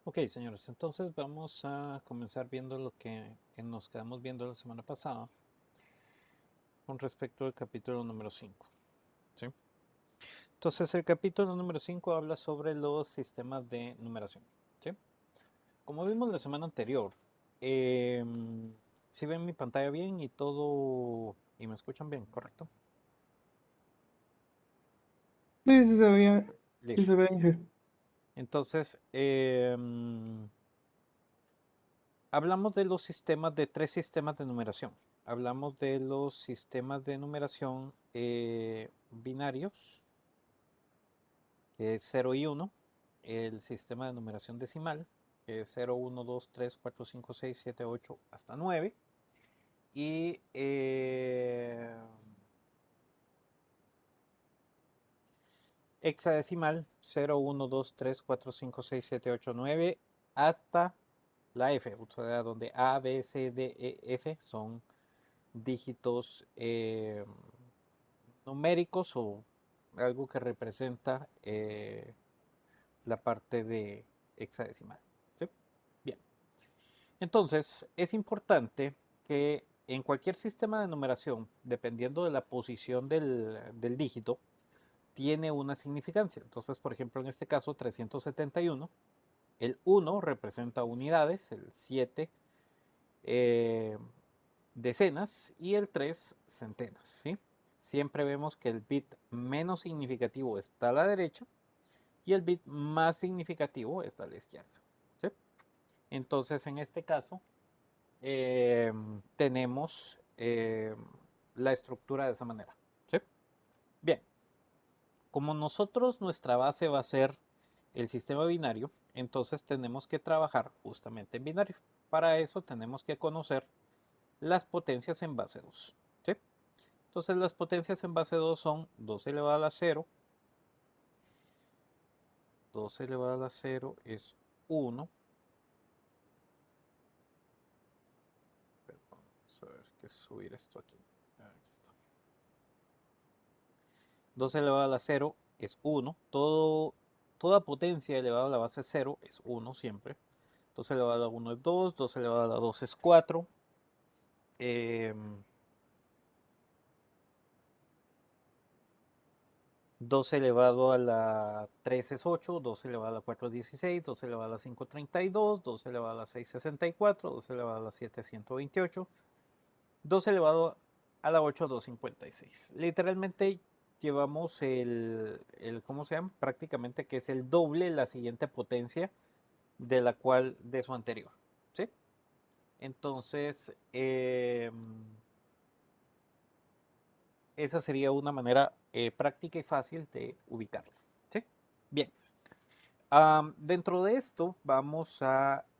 Ok, señores, entonces vamos a comenzar viendo lo que nos quedamos viendo la semana pasada con respecto al capítulo número 5. ¿Sí? Entonces, el capítulo número 5 habla sobre los sistemas de numeración. ¿Sí? Como vimos la semana anterior, si ven mi pantalla bien y todo, y me escuchan bien, ¿correcto? Sí, sí se veía, sí Listo. se veía. Entonces, hablamos de los sistemas, de tres sistemas de numeración. Hablamos de los sistemas de numeración binarios, que es 0 y 1. El sistema de numeración decimal, que es 0, 1, 2, 3, 4, 5, 6, 7, 8 hasta 9. Y hexadecimal, 0, 1, 2, 3, 4, 5, 6, 7, 8, 9 hasta la F, o sea, donde A, B, C, D, E, F son dígitos numéricos o algo que representa la parte de hexadecimal. ¿Sí? Bien. Entonces, es importante que en cualquier sistema de numeración, dependiendo de la posición del dígito, tiene una significancia. Entonces, por ejemplo, en este caso, 371, el 1 representa unidades, el 7 eh, decenas y el 3 centenas. ¿Sí? Siempre vemos que el bit menos significativo está a la derecha y el bit más significativo está a la izquierda. ¿Sí? Entonces, en este caso, tenemos la estructura de esa manera. ¿Sí? Bien, como nosotros nuestra base va a ser el sistema binario, entonces tenemos que trabajar justamente en binario. Para eso tenemos que conocer las potencias en base 2. ¿Sí? Entonces las potencias en base 2 son 2 elevado a la 0. 2 elevado a la 0 es 1. Pero vamos a ver qué subir esto aquí. Aquí está. 2 elevado a la 0 es 1. Toda potencia elevada a la base 0 es 1 siempre. 2 elevado a la 1 es 2. 2 elevado a la 2 es 4. Eh, 2 elevado a la 3 es 8, 2 elevado a la 4 es 16, 2 elevado a la 5 es 32, 2 elevado a la 6 es 64, 2 elevado a la 7 es 128, 2 elevado a la 8 es 256. Literalmente llevamos ¿cómo se llama? Prácticamente que es el doble la siguiente potencia de la cual de su anterior. ¿Sí? Entonces, esa sería una manera práctica y fácil de ubicarlo. ¿Sí? Bien. Dentro de esto vamos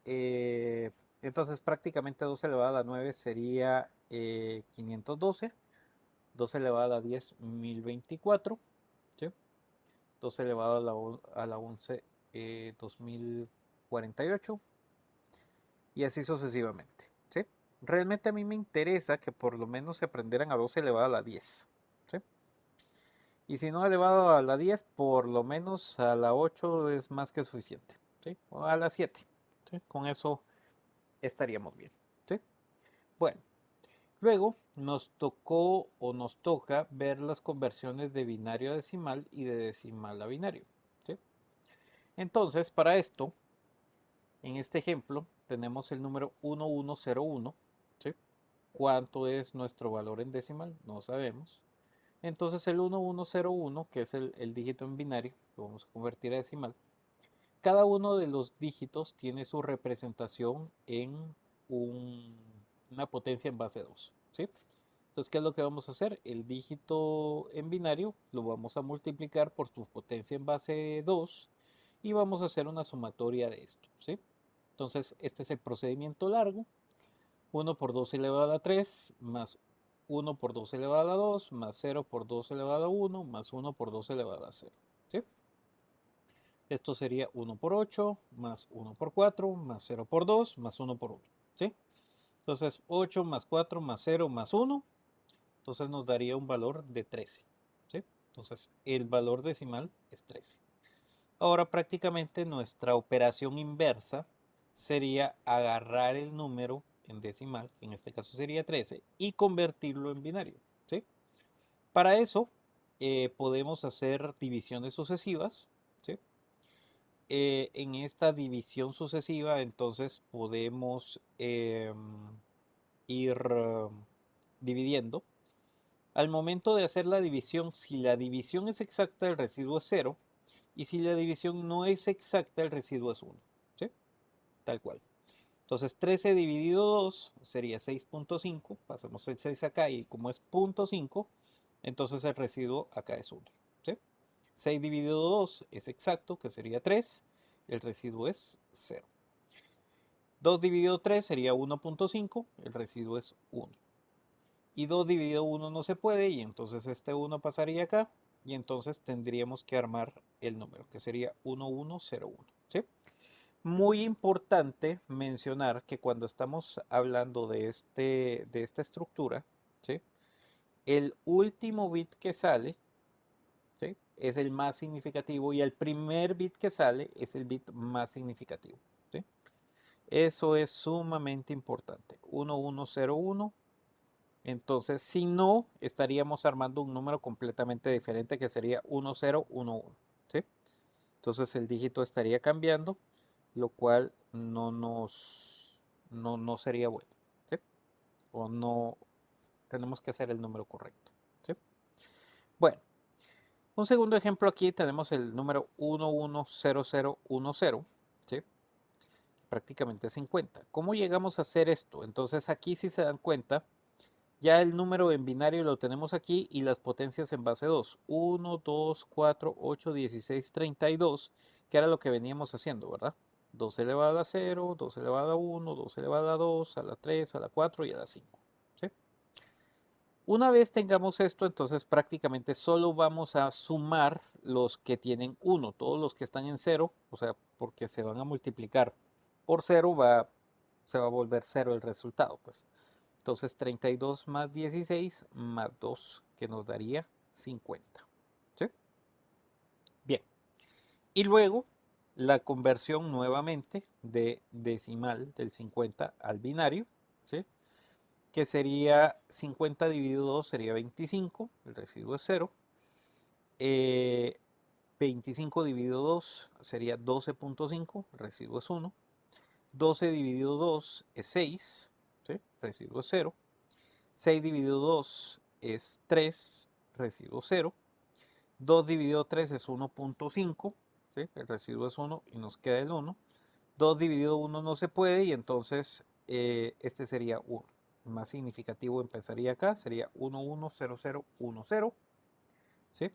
entonces prácticamente 2 elevado a la 9 sería 512, 2 elevado a la 10, 1024, ¿sí? 2 elevado a la 11, 2048 y así sucesivamente, ¿sí? Realmente a mí me interesa que por lo menos se aprendieran a 2 elevado a la 10, ¿sí? Y si no elevado a la 10, por lo menos a la 8 es más que suficiente, ¿sí? O a la 7, ¿sí? Con eso estaríamos bien, ¿sí? Bueno, luego nos tocó o nos toca ver las conversiones de binario a decimal y de decimal a binario, ¿sí? Entonces, para esto, en este ejemplo, tenemos el número 1101, ¿sí? ¿Cuánto es nuestro valor en decimal? No sabemos. Entonces el 1101, que es el dígito en binario, lo vamos a convertir a decimal. Cada uno de los dígitos tiene su representación en una potencia en base 2, ¿sí? Entonces, ¿qué es lo que vamos a hacer? El dígito en binario lo vamos a multiplicar por su potencia en base 2 y vamos a hacer una sumatoria de esto, ¿sí? Entonces, este es el procedimiento largo. 1 por 2 elevado a la 3 más 1 por 2 elevado a la 2 más 0 por 2 elevado a la 1 más 1 por 2 elevado a la 0, ¿sí? Esto sería 1 por 8 más 1 por 4 más 0 por 2 más 1 por 1, ¿sí? Entonces 8 más 4 más 0 más 1, entonces nos daría un valor de 13, ¿sí? Entonces el valor decimal es 13. Ahora prácticamente nuestra operación inversa sería agarrar el número en decimal, que en este caso sería 13, y convertirlo en binario, ¿sí? Para eso podemos hacer divisiones sucesivas, ¿sí? En esta división sucesiva entonces podemos ir dividiendo. Al momento de hacer la división, si la división es exacta, el residuo es 0. Y si la división no es exacta, el residuo es 1. ¿Sí? Tal cual. Entonces 13 dividido 2 sería 6.5. Pasamos el 6 acá y como es 0.5, entonces el residuo acá es 1. ¿Sí? 6 dividido 2 es exacto, que sería 3. El residuo es 0. 2 dividido 3 sería 1.5. El residuo es 1. Y 2 dividido 1 no se puede, y entonces este 1 pasaría acá, y entonces tendríamos que armar el número, que sería 1101, ¿sí? Muy importante mencionar que cuando estamos hablando de esta estructura, ¿sí? El último bit que sale, ¿sí? Es el más significativo, y el primer bit que sale es el bit más significativo, ¿sí? Eso es sumamente importante. 1101. Entonces, si no, estaríamos armando un número completamente diferente que sería 1011, ¿sí? Entonces el dígito estaría cambiando, lo cual no sería bueno, ¿sí? O no tenemos que hacer el número correcto, ¿sí? Bueno, un segundo ejemplo aquí tenemos el número 110010, ¿sí? Prácticamente 50. ¿Cómo llegamos a hacer esto? Entonces aquí, si se dan cuenta, ya el número en binario lo tenemos aquí y las potencias en base 2. 1, 2, 4, 8, 16, 32, que era lo que veníamos haciendo, ¿verdad? 2 elevado a 0, 2 elevado a 1, 2 elevado a 2, a la 3, a la 4 y a la 5. ¿Sí? Una vez tengamos esto, entonces prácticamente solo vamos a sumar los que tienen 1. Todos los que están en 0, o sea, porque se van a multiplicar por 0, se va a volver 0 el resultado, pues. Entonces 32 más 16 más 2, que nos daría 50. ¿Sí? Bien. Y luego la conversión nuevamente de decimal del 50 al binario, ¿sí? Que sería 50 dividido 2 sería 25, el residuo es 0. 25 dividido 2 sería 12.5, el residuo es 1. 12 dividido 2 es 6, ¿sí? El residuo es 0. 6 dividido 2 es 3, residuo 0. 2 dividido 3 es 1.5, ¿sí? El residuo es 1 y nos queda el 1. 2 dividido 1 no se puede, y entonces este sería 1. El más significativo empezaría acá, sería 110010, ¿sí?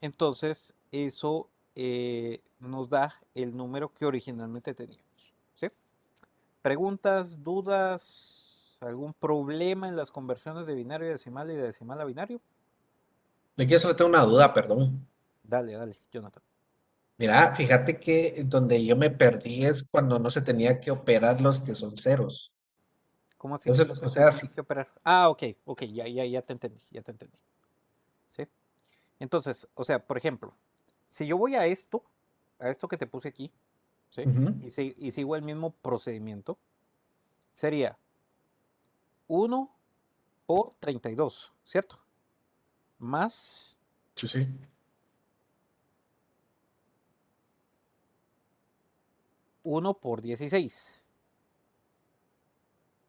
Entonces eso nos da el número que originalmente teníamos, ¿sí? ¿Preguntas, dudas, algún problema en las conversiones de binario a decimal y de decimal a binario? Le quiero solo tengo una duda, perdón. Dale, dale, Jonathan. Mira, fíjate que donde yo me perdí es cuando no se tenía que operar los que son ceros. ¿Cómo así que no Entonces, se o sea, tenía que operar? Ah, ok, ok, ya te entendí, ya te entendí. ¿Sí? Entonces, o sea, por ejemplo, si yo voy a esto que te puse aquí, ¿sí? ujú, Y sigo el mismo procedimiento, sería 1 por 32, ¿cierto? Más sí, sí, 1 por 16,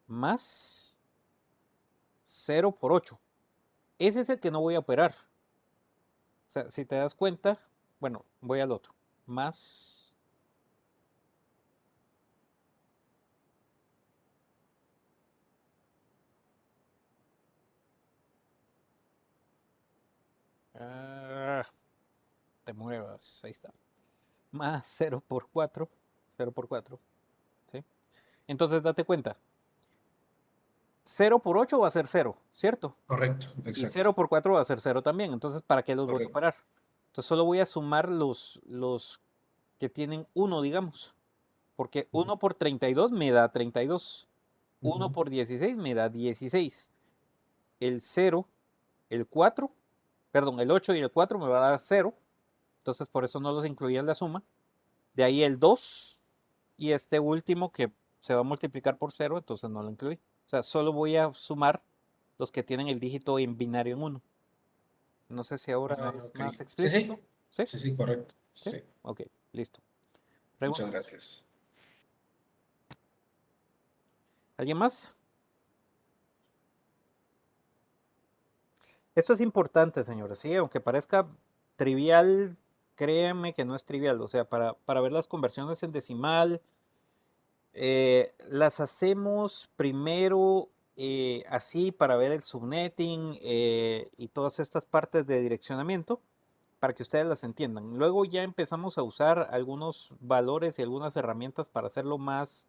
más 0 por 8. Ese es el que no voy a operar. O sea, si te das cuenta, bueno, voy al otro. Más ah, te muevas, ahí está. Más 0 por 4, 0 por 4, ¿sí? Entonces date cuenta, 0 por 8 va a ser 0, ¿cierto? correcto, Y exacto, 0 por 4 va a ser 0 también. Entonces, ¿para qué los voy a correcto. operar? Entonces solo voy a sumar los que tienen 1, digamos. Porque Ujú, 1 por 32 me da 32. 1 ujú, por 16 me da 16. El 0, el 4, perdón, el 8 y el 4 me va a dar 0. Entonces por eso no los incluía en la suma. De ahí el 2 y este último que se va a multiplicar por 0, entonces no lo incluí. O sea, solo voy a sumar los que tienen el dígito en binario en 1. No sé si ahora Ah, es ok. más Sí, explícito. sí. ¿Sí? Sí, sí, correcto. ¿Sí? Sí. Ok, listo. Muchas ¿Preguntas? gracias. ¿Alguien más? Esto es importante, señores, ¿sí? Aunque parezca trivial, créanme que no es trivial. O sea, para ver las conversiones en decimal, las hacemos primero así para ver el subnetting y todas estas partes de direccionamiento para que ustedes las entiendan. Luego ya empezamos a usar algunos valores y algunas herramientas para hacerlo más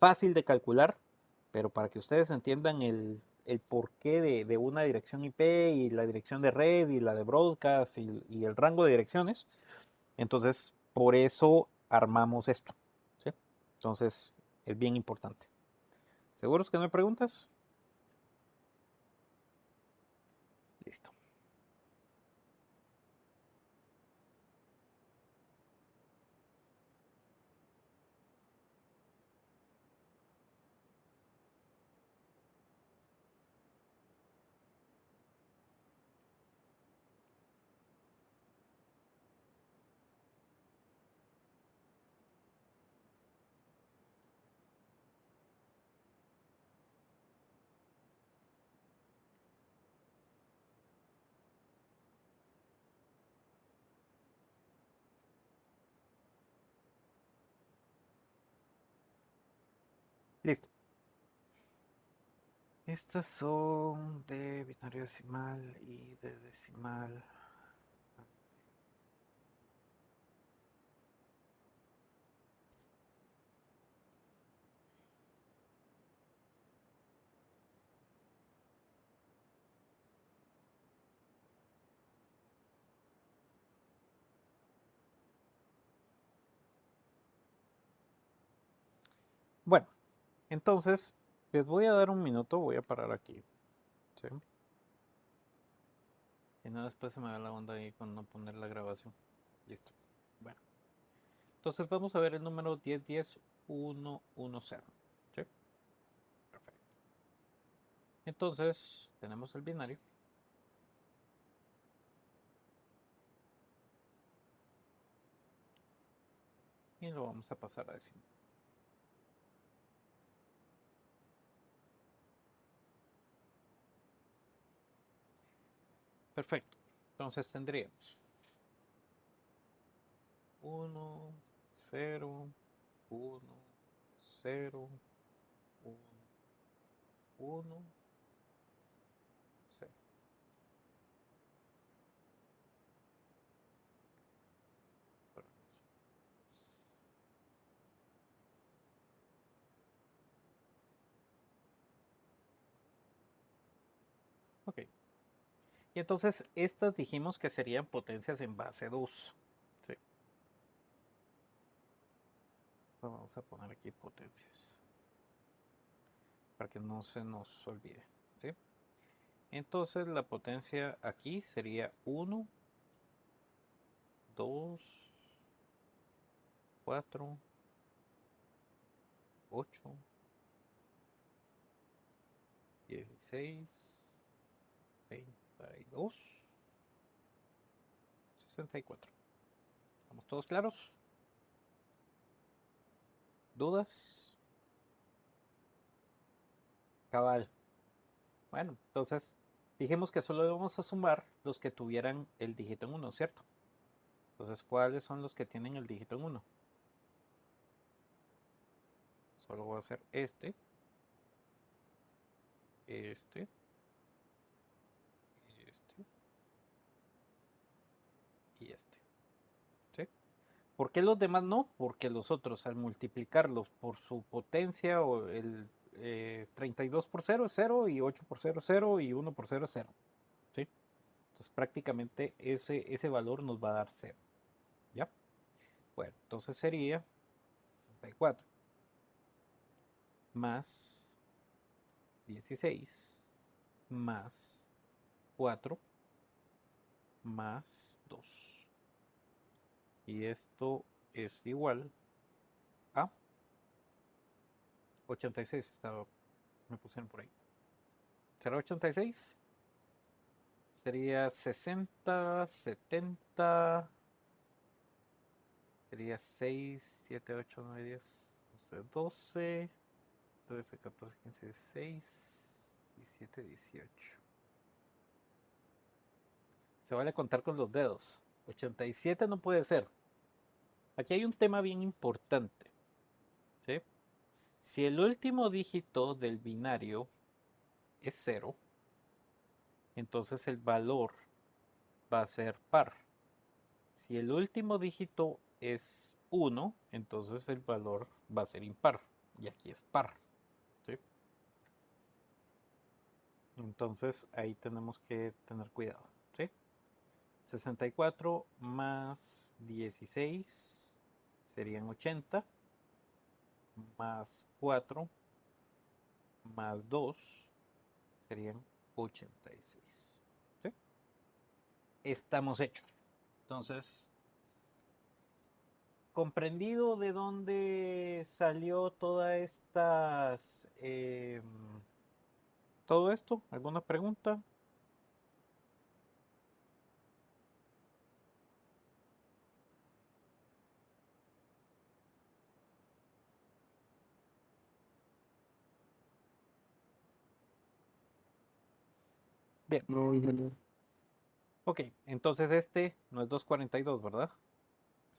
fácil de calcular, pero para que ustedes entiendan el porqué de una dirección IP y la dirección de red y la de broadcast y el rango de direcciones. Entonces, por eso armamos esto. ¿Sí? Entonces, es bien importante. ¿Seguros que no hay preguntas? Listo. Listo. Estas son de binario decimal y de decimal. Bueno, entonces les voy a dar un minuto, voy a parar aquí. ¿Sí? Y no después se me da la onda ahí con no poner la grabación. Listo. Bueno, entonces vamos a ver el número 1010-110. ¿Sí? Perfecto. Entonces tenemos el binario. Y lo vamos a pasar a decimal. Perfecto. Entonces tendríamos 1, 0, 1, 0, 1, 1, 0. Ok. Y entonces estas dijimos que serían potencias en base 2. ¿Sí? Vamos a poner aquí potencias para que no se nos olvide. ¿Sí? Entonces la potencia aquí sería 1, 2, 4, 8, 16, 32, 64. ¿Estamos todos claros? ¿Dudas? Cabal. Bueno, entonces dijimos que solo íbamos a sumar los que tuvieran el dígito en 1, ¿cierto? Entonces, ¿cuáles son los que tienen el dígito en 1? Solo voy a hacer este, este, este y este. ¿Sí? ¿Por qué los demás no? Porque los otros al multiplicarlos por su potencia o el 32 por 0 es 0 y 8 por 0 es 0 y 1 por 0 es 0. ¿Sí? Entonces prácticamente ese valor nos va a dar 0. ¿Ya? Bueno, entonces sería 64 más 16 más 4 más 2. Y esto es igual a 86. Me pusieron por ahí. ¿Será 86? Sería 60, 70. Sería 6, 7, 8, 9, 10, 11, 12, 13, 14, 15, 16, 17, 18. Se vale contar con los dedos. 87 no puede ser. Aquí hay un tema bien importante. ¿Sí? Si el último dígito del binario es 0, entonces el valor va a ser par. Si el último dígito es 1, entonces el valor va a ser impar. Y aquí es par. ¿Sí? Entonces ahí tenemos que tener cuidado. ¿Sí? 64 más 16 serían 80, más 4 más 2 serían 86. ¿Sí? Estamos hechos. Entonces, comprendido de dónde salió todo esto, ¿alguna pregunta? Bien, No, ingeniero. ok, entonces este no es 242, ¿verdad?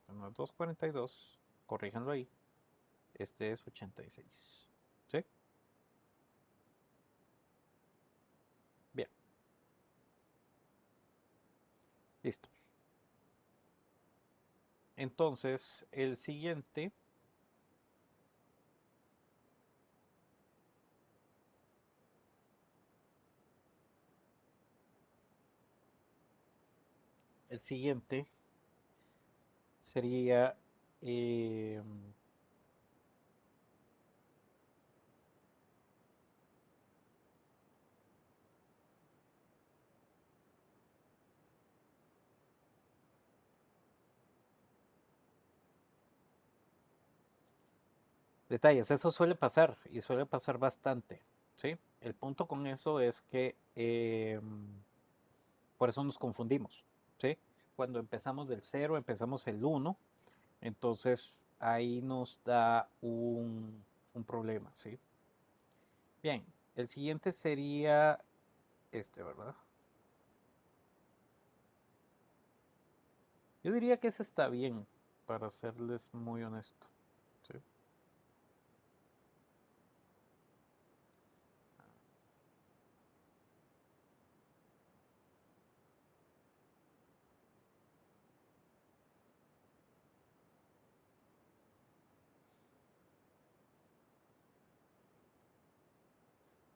Este no es 242, corríjanlo ahí. Este es 86. ¿Sí? Bien, listo. Entonces, el siguiente sería detalles. Eso suele pasar y suele pasar bastante, ¿sí? El punto con eso es que por eso nos confundimos, ¿sí? Cuando empezamos del 0, empezamos el 1, entonces ahí nos da un problema, ¿sí? Bien, el siguiente sería este, ¿verdad? Yo diría que ese está bien, para serles muy honesto, ¿sí?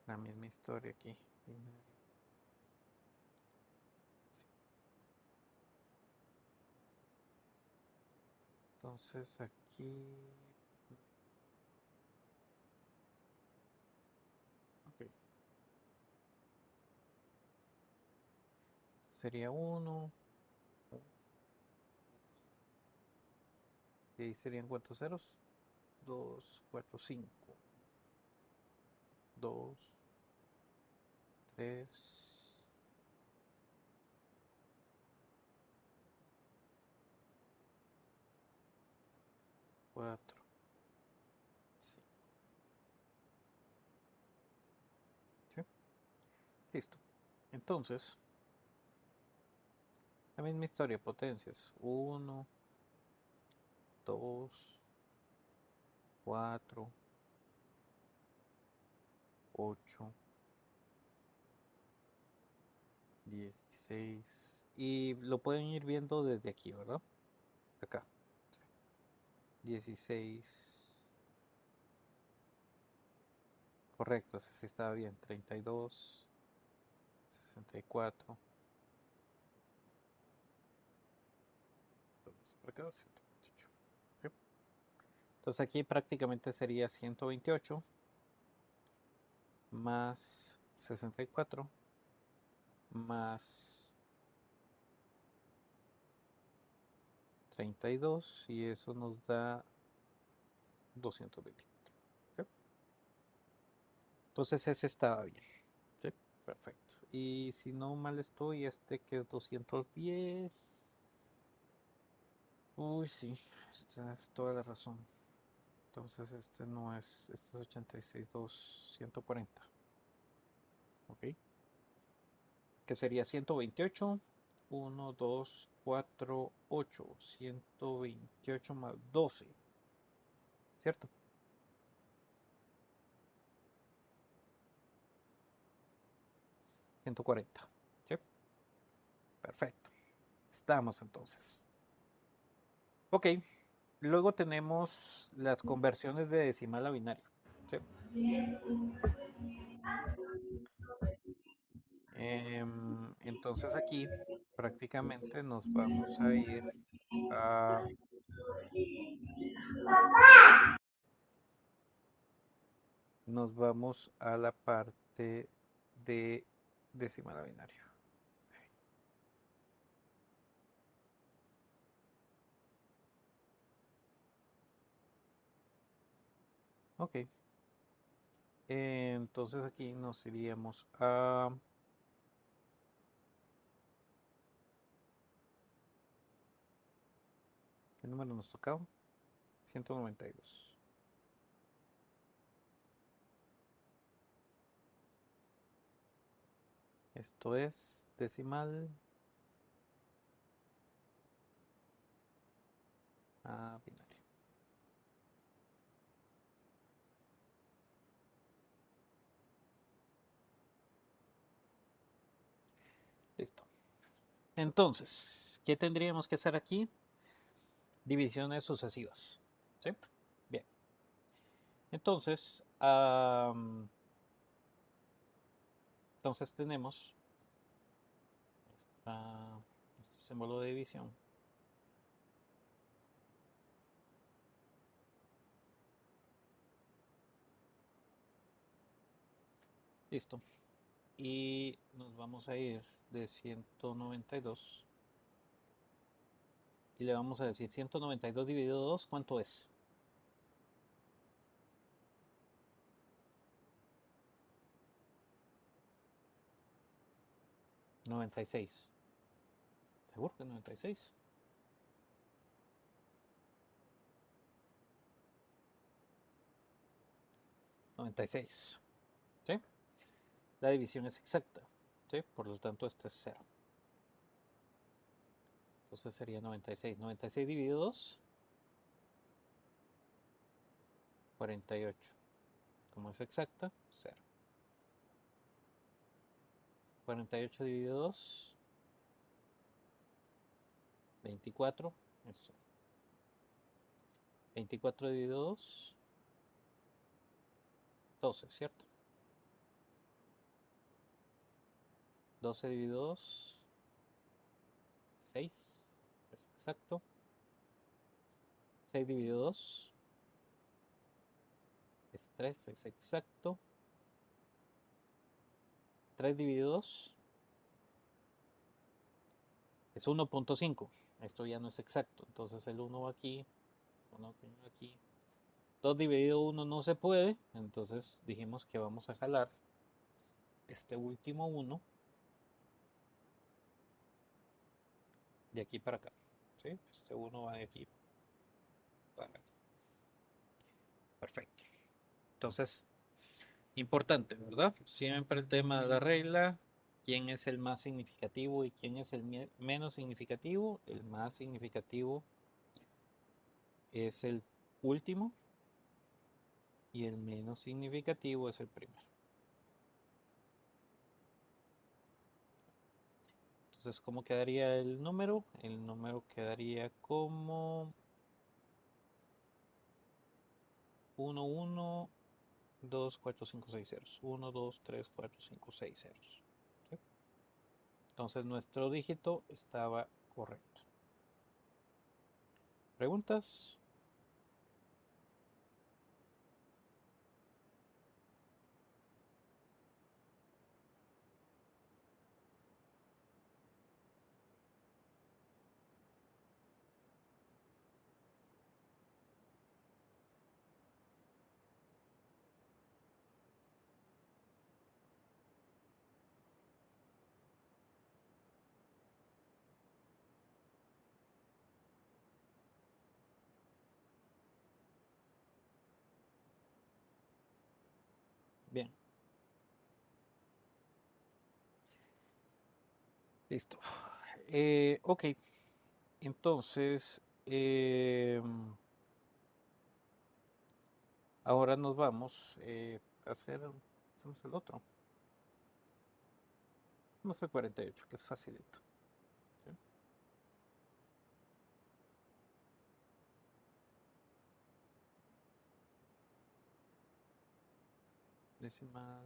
La misma historia aquí. Sí. Entonces aquí... Ok. Sería uno. Y ahí serían cuántos ceros. 2, 4, 5. 2, 3, 4. Sí. ¿Sí? Listo. Entonces, la misma historia, potencias. 1, 2, 4, 8, 16. Y lo pueden ir viendo desde aquí, ¿verdad? Acá. Sí. 16. Correcto, ese sí estaba bien. 32, 64. Entonces, por acá, 128. ¿Sí? Entonces aquí prácticamente sería 128 más 64 más 32 y eso nos da 224. ¿Sí? Entonces ese estaba bien. ¿Sí? Perfecto. Y si no mal estoy, este que es 210. Uy, sí, esta es toda la razón. Entonces este no es, este es 86, 140. Ok. Que sería 128. 1, 2, 4, 8. 128 más 12. ¿Cierto? 140. ¿Sí? Perfecto. Estamos entonces. Ok. Luego tenemos las conversiones de decimal a binario. ¿Sí? Entonces aquí prácticamente a, nos vamos a la parte de decimal a binario. Ok. Entonces aquí nos iríamos a... ¿Qué número nos tocaba? 192. Esto es decimal a binario. Listo. Entonces, ¿qué tendríamos que hacer aquí? Divisiones sucesivas. ¿Sí? Bien. Entonces, entonces tenemos nuestro símbolo de división. Listo. Y nos vamos a ir de 192 y le vamos a decir 192 dividido 2, ¿cuánto es? 96. ¿Seguro que 96? 96. ¿Sí? La división es exacta. ¿Sí? Por lo tanto, este es 0. Entonces sería 96. 96 dividido 2, 48. Como es exacta, 0. 48 dividido 2, 24. Eso. 24 dividido 2, 12, ¿cierto? 12 dividido 2, 6. Es exacto. 6 dividido 2 es 3, es exacto. 3 dividido 2 es 1.5. Esto ya no es exacto. Entonces el 1 va aquí, 1 aquí. 2 dividido 1 no se puede. Entonces dijimos que vamos a jalar este último 1 de aquí para acá. ¿Sí? Este 1 va de aquí para acá. Perfecto. Entonces, importante, ¿verdad? Siempre el tema de la regla. ¿Quién es el más significativo y quién es el menos significativo? El más significativo es el último y el menos significativo es el primero. Entonces, ¿cómo quedaría el número? El número quedaría como 1, 1, 2, 4, 5, 6 ceros. 1, 2, 3, 4, 5, 6 ceros. ¿Sí? Entonces, nuestro dígito estaba correcto. ¿Preguntas? Bien. Listo. Ok. Entonces, ahora nos vamos a hacer, hacemos el otro. Vamos al 48, que es facilito. ¿Sí? Decimal.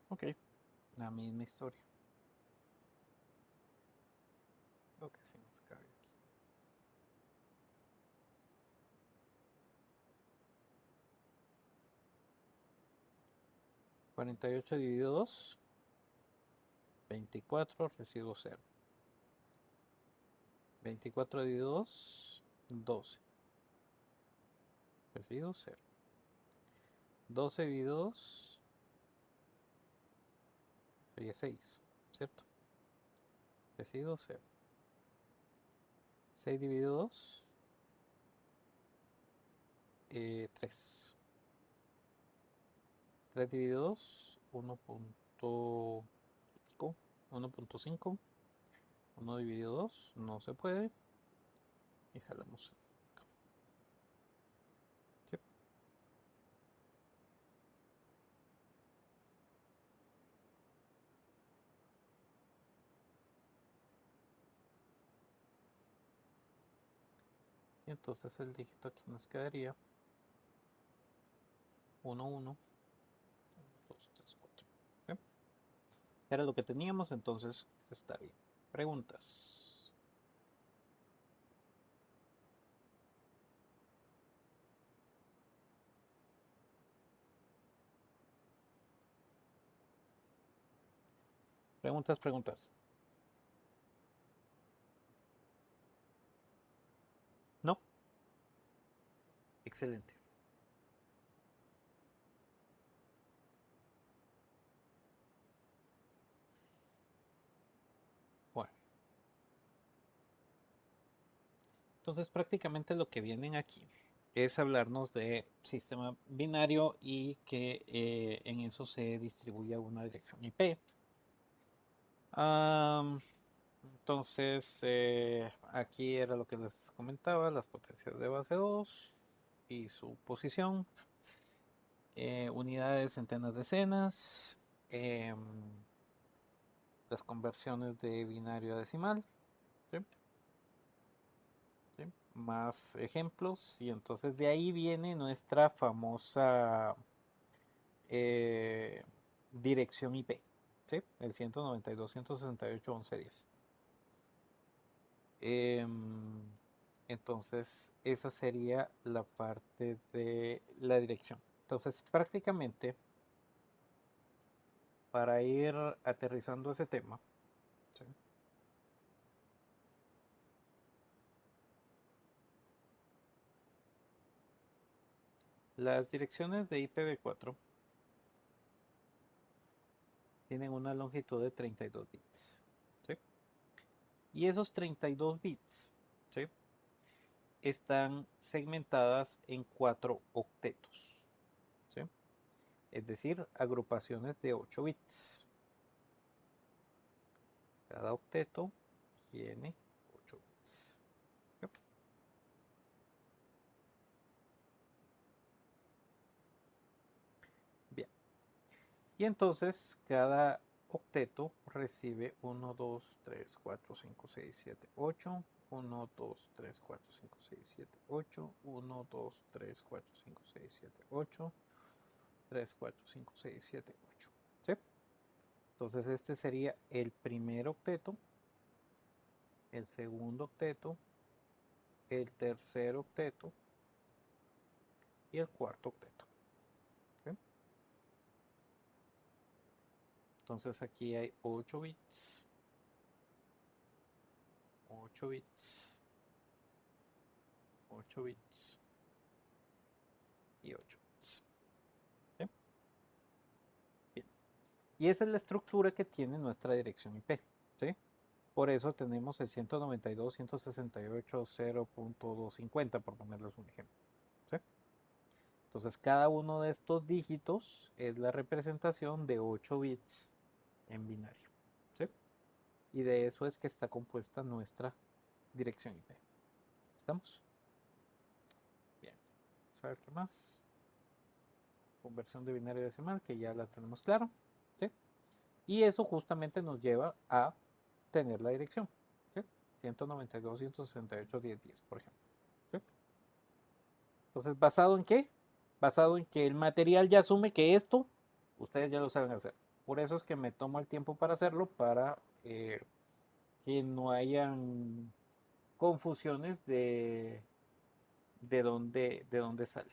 Ok, la misma historia. Lo que sí nos cabe aquí. 48 dividido 2, 24, residuo 0. 24 dividido 2, 12. Residuo 0. 12 dividido 2 sería 6, ¿cierto? Residuo 0. 6 dividido 2, 3. 3 dividido 2, 1.5. 1 dividido 2, no se puede. Y jalamos. ¿Sí? Y entonces el dígito aquí nos quedaría 1, 1, 2, 3, 4. ¿Sí? Era lo que teníamos, entonces está bien. Preguntas. Preguntas, preguntas. ¿No? Excelente. Bueno, entonces prácticamente lo que vienen aquí es hablarnos de sistema binario y que en eso se distribuye una dirección IP. Entonces, aquí era lo que les comentaba, las potencias de base 2 y su posición, unidades, centenas, decenas, las conversiones de binario a decimal, ¿sí? ¿Sí? Más ejemplos, y entonces de ahí viene nuestra famosa eh, dirección IP, ¿sí? El 192.168.11.10. Entonces, esa sería la parte de la dirección. Entonces, prácticamente, para ir aterrizando ese tema, ¿sí? Las direcciones de IPv4 tienen una longitud de 32 bits, ¿sí? Y esos 32 bits, ¿sí? Están segmentadas en 4 octetos, ¿sí? Es decir, agrupaciones de 8 bits. Cada octeto tiene 8 bits. ¿Sí? Bien. Y entonces cada octeto recibe 1, 2, 3, 4, 5, 6, 7, 8. 1, 2, 3, 4, 5, 6, 7, 8. 1, 2, 3, 4, 5, 6, 7, 8. 3, 4, 5, 6, 7, 8. ¿Sí? Entonces este sería el primer octeto, el segundo octeto, el tercer octeto y el cuarto octeto. ¿Sí? Entonces aquí hay 8 bits, 8 bits, 8 bits y 8 bits. ¿Sí? Bien. Y esa es la estructura que tiene nuestra dirección IP, ¿sí? Por eso tenemos el 192.168.0.250, por ponerles un ejemplo, ¿sí? Entonces, cada uno de estos dígitos es la representación de 8 bits en binario, ¿sí? Y de eso es que está compuesta nuestra dirección IP. ¿Estamos? Bien. Vamos a ver qué más. Conversión de binario a decimal, que ya la tenemos claro, ¿sí? Y eso justamente nos lleva a tener la dirección, ¿sí? 192.168.10.10, por ejemplo, ¿sí? Entonces, ¿basado en qué? Basado en que el material ya asume que esto, ustedes ya lo saben hacer. Por eso es que me tomo el tiempo para hacerlo, para que no hayan confusiones de dónde sale,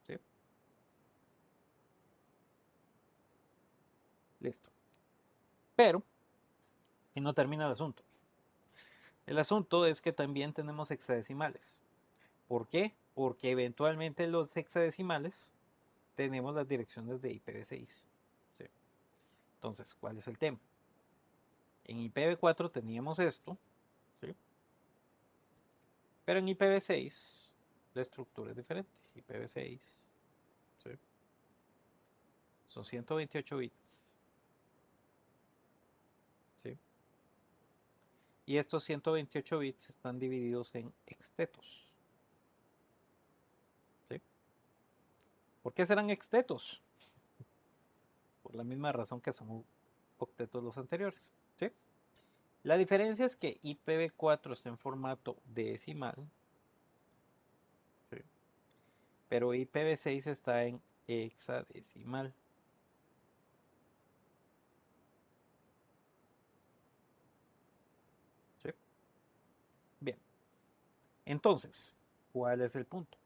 ¿sí? Listo. Pero, y no termina el asunto. El asunto es que también tenemos hexadecimales. ¿Por qué? Porque eventualmente los hexadecimales tenemos las direcciones de IPv6. ¿Sí? Entonces, ¿cuál es el tema? En IPv4 teníamos esto, ¿sí? Pero en IPv6 la estructura es diferente. IPv6, ¿sí? Son 128 bits, ¿sí? Y estos 128 bits están divididos en extetos, ¿sí? ¿Por qué serán extetos? Por la misma razón que son octetos los anteriores, ¿sí? La diferencia es que IPv4 está en formato decimal, ¿sí? Pero IPv6 está en hexadecimal. ¿Sí? Bien, entonces, ¿cuál es el punto?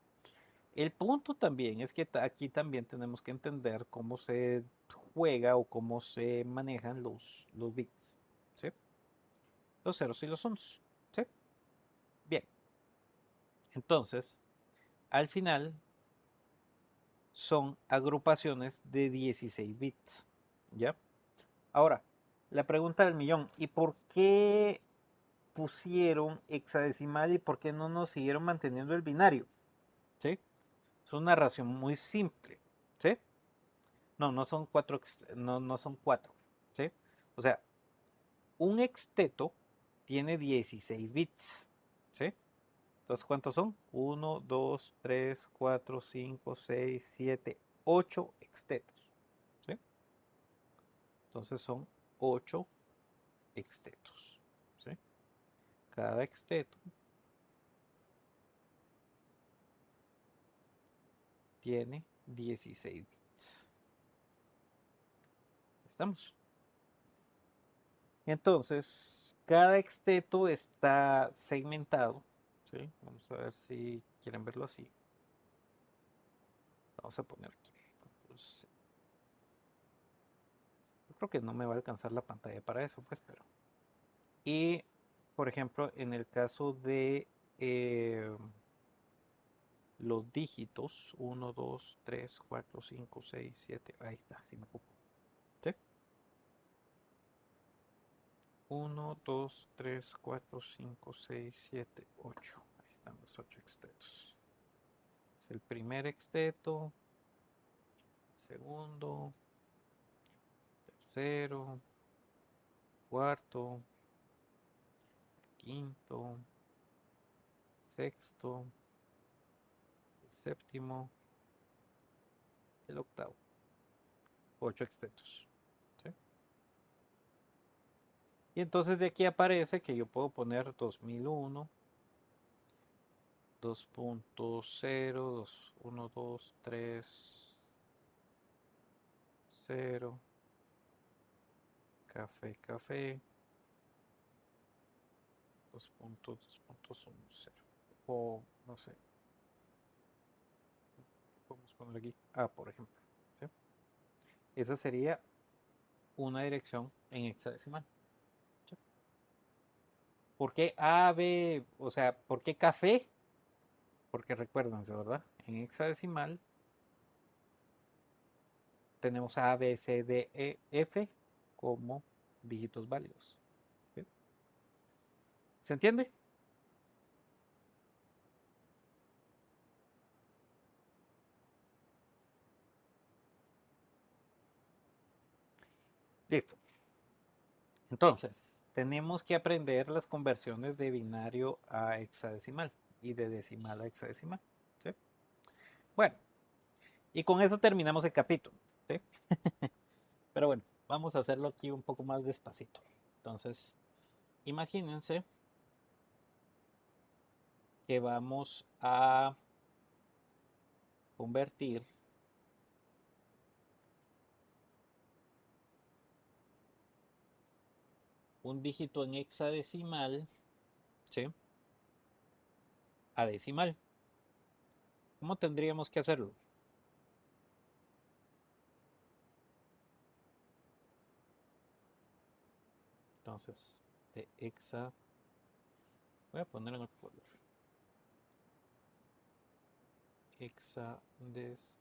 El punto también es que aquí también tenemos que entender cómo se juega o cómo se manejan los bits, ¿sí? Los ceros y los unos, ¿sí? Bien, entonces, al final son agrupaciones de 16 bits, ¿ya? Ahora, la pregunta del millón, ¿y por qué pusieron hexadecimal y por qué no nos siguieron manteniendo el binario? ¿Sí? Es una narración muy simple, ¿sí? No, no son cuatro, no, no son cuatro, ¿sí? O sea, un exteto tiene 16 bits, ¿sí? Entonces, ¿cuántos son? 1, 2, 3, 4, 5, 6, 7, 8 extetos, ¿sí? Entonces son 8 extetos, ¿sí? Cada exteto tiene 16 bits. ¿Estamos? Entonces, cada exteto está segmentado, ¿sí? Vamos a ver si quieren verlo así. Vamos a poner aquí. Yo creo que no me va a alcanzar la pantalla para eso, pues, pero. Y, por ejemplo, en el caso de los dígitos, 1, 2, 3, 4, 5, 6, 7, ahí está, sí me ocupo. ¿Sí? 1, 2, 3, 4, 5, 6, 7, 8. Ahí están los 8 extetos. Es el primer exteto, segundo, tercero, cuarto, quinto, sexto, el séptimo, el octavo. 8 extetos. ¿Sí? Y entonces de aquí aparece que yo puedo poner 2001, 2.0, 1, 2, 3, 0, café, café, 2.2.1, 0. O no sé, podemos poner aquí A, por ejemplo. ¿Sí? Esa sería una dirección en hexadecimal. ¿Sí? ¿Por qué A, B? O sea, ¿por qué café? Porque recuérdense, ¿verdad? En hexadecimal tenemos A, B, C, D, E, F como dígitos válidos. ¿Sí? ¿Se entiende? Listo. Entonces, tenemos que aprender las conversiones de binario a hexadecimal y de decimal a hexadecimal. ¿Sí? Bueno, y con eso terminamos el capítulo. ¿Sí? Pero bueno, vamos a hacerlo aquí un poco más despacito. Entonces, imagínense que vamos a convertir un dígito en hexadecimal, ¿sí?, a decimal. ¿Cómo tendríamos que hacerlo? Entonces, de hexa, voy a poner en el color. Hexa,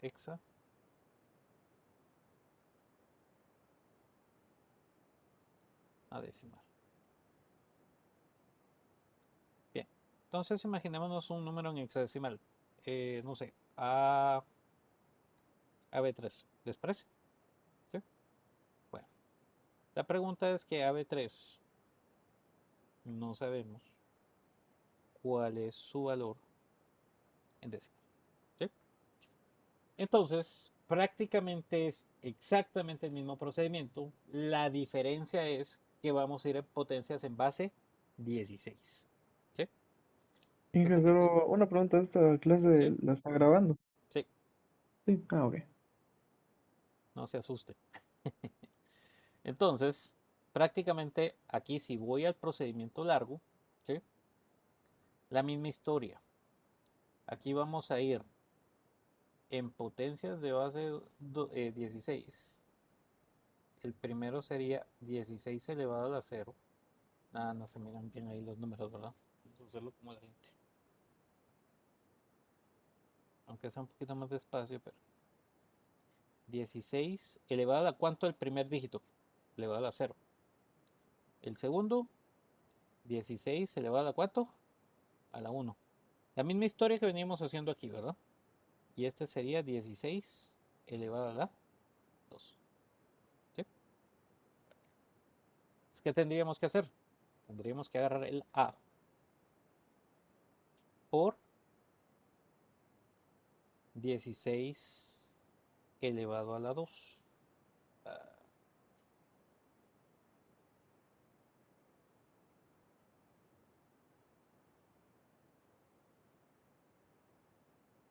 hexa. A decimal. Bien, entonces imaginémonos un número en hexadecimal. No sé, AB3. ¿Les parece? ¿Sí? Bueno, la pregunta es que AB3 no sabemos cuál es su valor en decimal. ¿Sí? Entonces, prácticamente es exactamente el mismo procedimiento. La diferencia es que vamos a ir en potencias en base 16. ¿Sí? Inge, Entonces, solo una pregunta, ¿esta ¿sí? clase la está grabando? Sí, Sí, ok. no se asuste. Entonces, prácticamente aquí si voy al procedimiento largo, ¿sí?, la misma historia. Aquí vamos a ir en potencias de base 16. El primero sería 16 elevado a la 0. Nada, no se miran bien ahí los números, ¿verdad? Vamos a hacerlo como la gente. Aunque sea un poquito más despacio, pero 16 elevado a ¿cuánto el primer dígito? Elevado a la 0. El segundo, 16 elevado a ¿cuánto? A la 1. La misma historia que veníamos haciendo aquí, ¿verdad? Y este sería 16 elevado a la 2. ¿Sí? ¿Qué tendríamos que hacer? Tendríamos que agarrar el A por 16 elevado a la 2.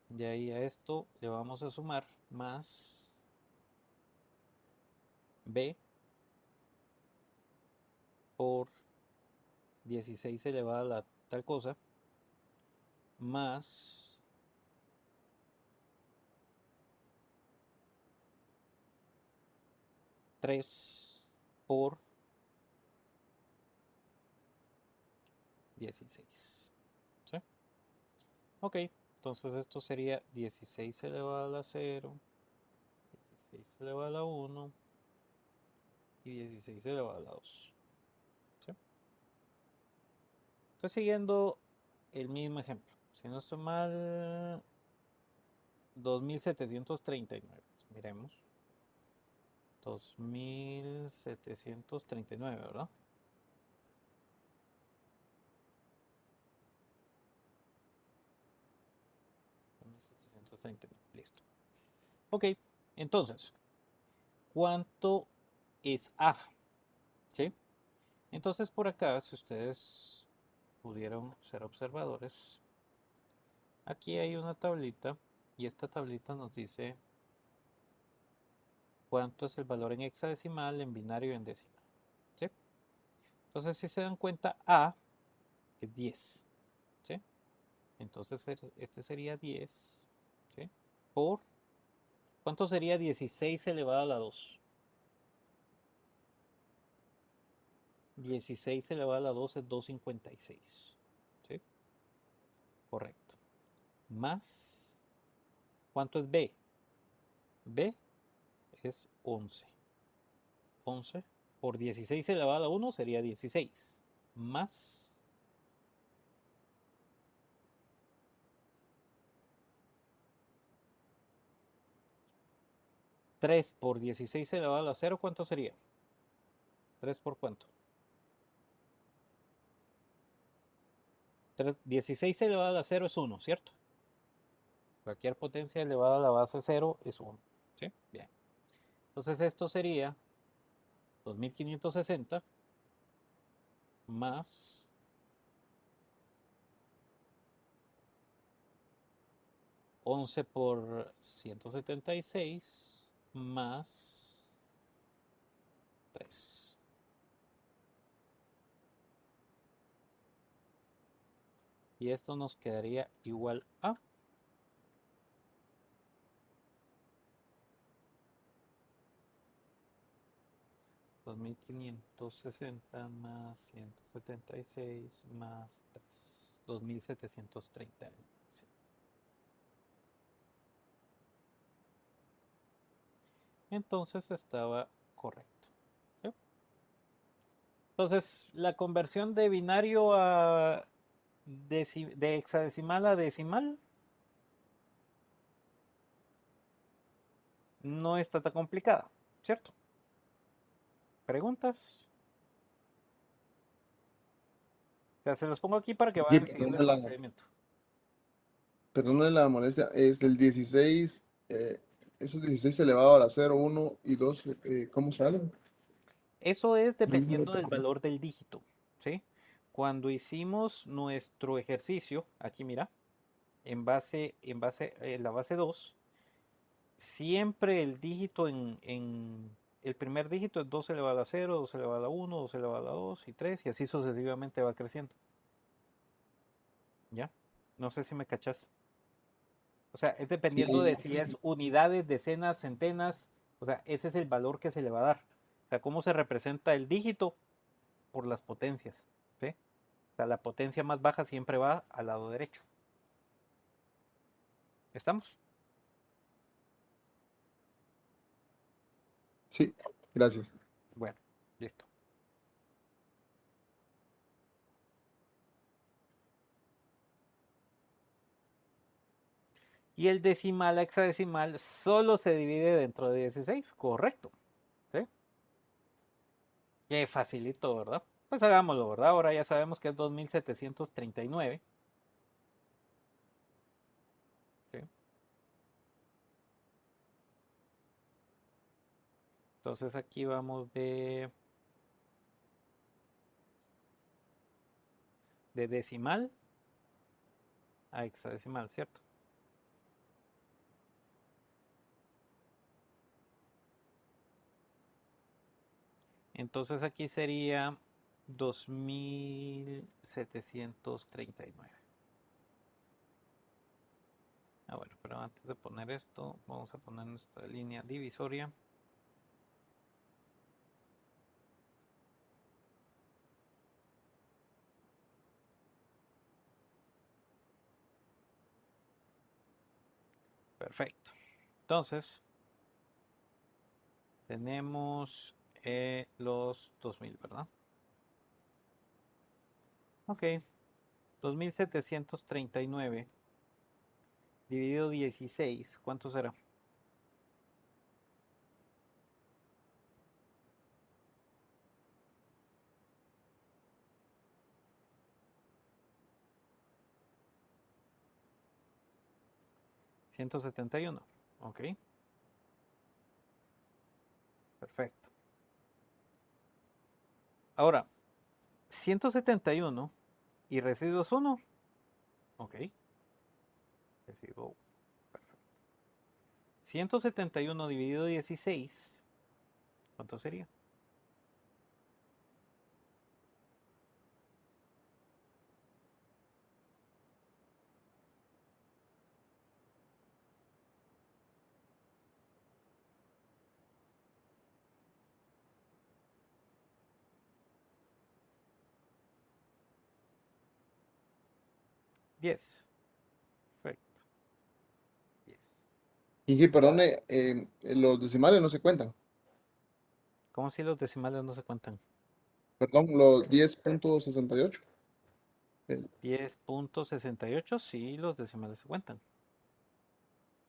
De ahí a esto le vamos a sumar más B por 16 elevado a la tal cosa más 3 por 16. ¿Sí? Ok, entonces esto sería 16 elevado a la 0, 16 elevado a la 1 y 16 elevado a la 2. ¿Sí? Estoy siguiendo el mismo ejemplo. Si no estoy mal, 2739. Miremos. 2739, ¿verdad? 2739. Listo. Ok, entonces, ¿cuánto es A? ¿Sí? Entonces por acá, si ustedes pudieron ser observadores, aquí hay una tablita y esta tablita nos dice cuánto es el valor en hexadecimal, en binario y en decimal. ¿Sí? Entonces si se dan cuenta, A es 10. ¿Sí? Entonces este sería 10. ¿Sí? Por, ¿cuánto sería 16 elevado a la 2? 16 elevado a la 2 es 256. ¿Sí? Correcto. Más, ¿cuánto es B? B es 11. 11 por 16 elevado a 1 sería 16. Más 3 por 16 elevado a 0, ¿cuánto sería? 3 por cuánto. 16 elevado a 0 es 1, ¿cierto? Cualquier potencia elevada a la base 0 es 1. ¿Sí? Bien. Entonces esto sería 2560 más 11 por 176 más 3. Y esto nos quedaría igual a 2560 más 176 más 3. 2730. Sí. Entonces estaba correcto. ¿Sí? Entonces, la conversión de binario a de hexadecimal a decimal no está tan complicada, ¿cierto? ¿Preguntas? O sea, se los pongo aquí para que Sí, vayan siguiendo el procedimiento. perdóname la molestia, es el 16, esos 16 elevado a la 0, 1 y 2, ¿cómo salen? Eso es dependiendo del Repito. valor del dígito, ¿sí? Cuando hicimos nuestro ejercicio, aquí mira, en la base 2, siempre el dígito el primer dígito es 2 elevado a la 0, 2 elevado a la 1, 2 elevado a la 2 y 3, y así sucesivamente va creciendo. ¿Ya? No sé si me cachas. O sea, es dependiendo de si es unidades, decenas, centenas. O sea, ese es el valor que se le va a dar. O sea, cómo se representa el dígito por las potencias. ¿Sí? O sea, la potencia más baja siempre va al lado derecho. ¿Estamos? Sí, gracias. Bueno, listo. Y el decimal a hexadecimal solo se divide dentro de 16, correcto. ¿Sí? Qué facilito, ¿verdad? Pues hagámoslo, ¿verdad? Ahora ya sabemos que es 2739. ¿Sí? Entonces aquí vamos de decimal a hexadecimal, ¿cierto? Entonces aquí sería 2739. Ah, bueno, pero antes de poner esto, vamos a poner nuestra línea divisoria. Perfecto. Entonces, tenemos los 2000, ¿verdad? Ok. 2739 dividido 16, ¿cuánto será? 171. Ok. Perfecto. Ahora, 171 y residuos 1. Ok. Residuo. Perfecto. 171 dividido 16. ¿Cuánto sería? 10. Perfecto. 10. Kiki, perdone, los decimales no se cuentan. ¿Cómo si los decimales no se cuentan? Perdón, los 10.68. 10.68, sí, los decimales se cuentan.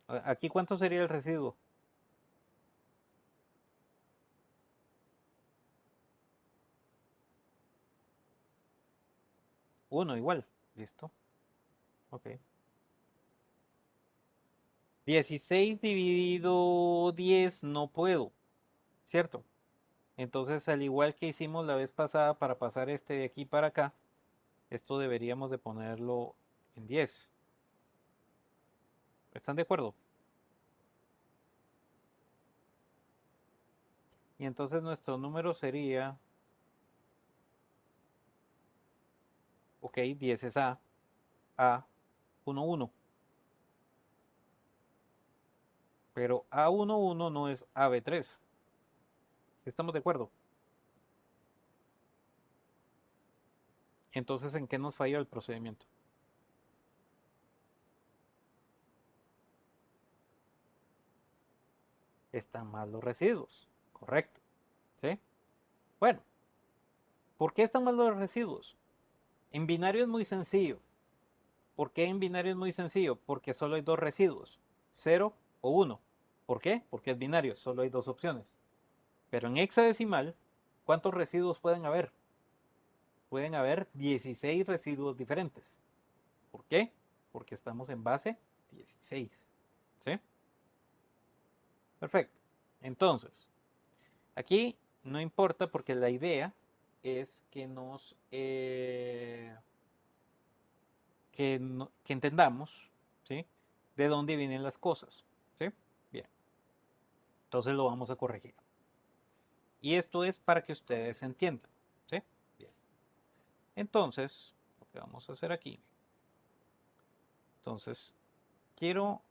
Aquí, ¿cuánto sería el residuo? 1 igual. Listo. Ok. 16 dividido 10 no puedo, ¿cierto? Entonces, al igual que hicimos la vez pasada para pasar este de aquí para acá, esto deberíamos de ponerlo en 10. ¿Están de acuerdo? Y entonces nuestro número sería, ok, 10 es A, 1, 1. Pero A11 no es AB3. ¿Estamos de acuerdo? Entonces, ¿en qué nos falló el procedimiento? Están mal los residuos. Correcto. ¿Sí? Bueno, ¿por qué están mal los residuos? En binario es muy sencillo. ¿Por qué en binario es muy sencillo? Porque solo hay dos residuos, 0 o 1. ¿Por qué? Porque es binario, solo hay dos opciones. Pero en hexadecimal, ¿cuántos residuos pueden haber? Pueden haber 16 residuos diferentes. ¿Por qué? Porque estamos en base 16. ¿Sí? Perfecto. Entonces, aquí no importa porque la idea es que que entendamos, ¿sí? De dónde vienen las cosas, ¿sí? Bien. Entonces lo vamos a corregir. Y esto es para que ustedes entiendan, ¿sí? Bien. Entonces, lo que vamos a hacer aquí. Entonces, quiero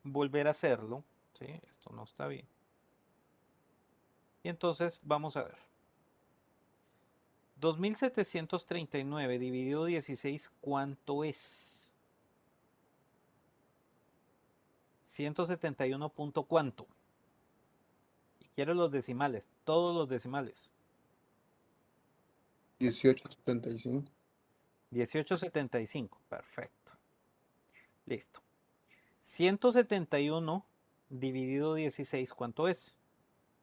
volver a hacerlo, ¿sí? Esto no está bien. Y entonces vamos a ver. 2739 dividido 16, ¿cuánto es? 171 punto cuánto. Y quiero los decimales, todos los decimales. 18.75. 1875, perfecto. Listo. 171 dividido 16, ¿cuánto es?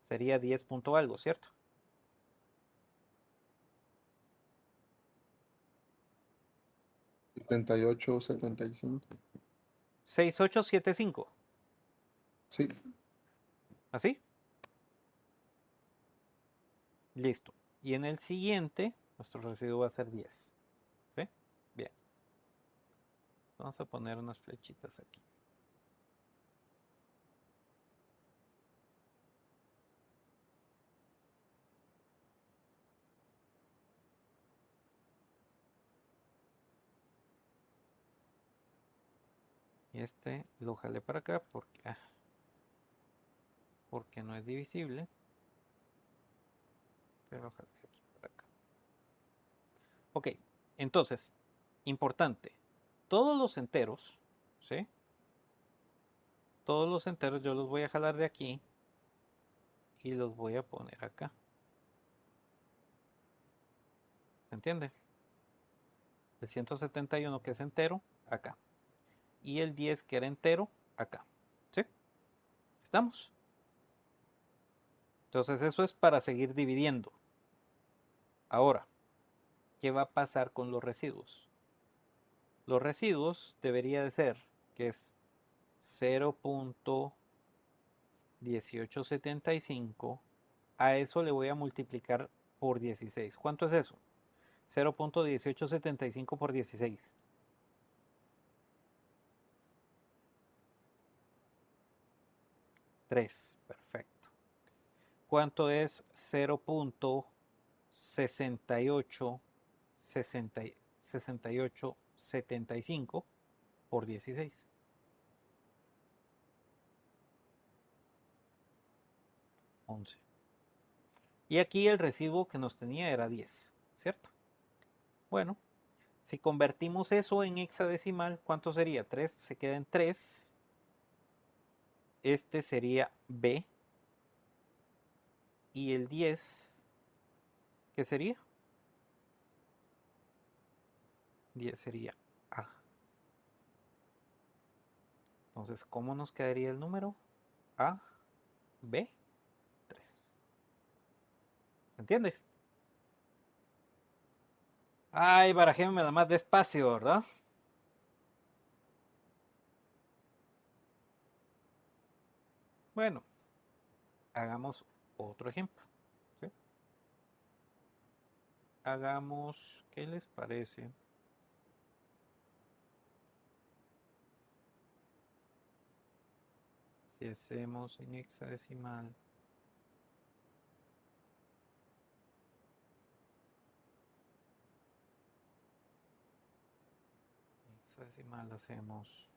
Sería 10 punto algo, ¿cierto? 68.75. 6875. Sí. ¿Así? Listo. Y en el siguiente, nuestro residuo va a ser 10. ¿Sí? Bien. Vamos a poner unas flechitas aquí. Y este lo jalé para acá porque no es divisible. Pero jalé aquí para acá. Ok, entonces, importante. Todos los enteros, ¿sí? Todos los enteros yo los voy a jalar de aquí y los voy a poner acá. ¿Se entiende? El 171 que es entero, acá. Y el 10 que era entero, acá. ¿Sí? ¿Estamos? Entonces eso es para seguir dividiendo. Ahora, ¿qué va a pasar con los residuos? Los residuos debería de ser, que es 0.1875. A eso le voy a multiplicar por 16. ¿Cuánto es eso? 0.1875 por 16. 3. Perfecto. ¿Cuánto es 0.6875 por 16? 11. Y aquí el residuo que nos tenía era 10, ¿cierto? Bueno, si convertimos eso en hexadecimal, ¿cuánto sería? 3 se queda en 3. este sería B. Y el 10, ¿qué sería? 10 sería A. Entonces, ¿cómo nos quedaría el número? A, B, 3. ¿Se entiende? Ay, barajémosla más despacio, ¿verdad? Bueno, hagamos otro ejemplo. ¿Sí? Hagamos, ¿qué les parece? Si hacemos en hexadecimal. En hexadecimal hacemos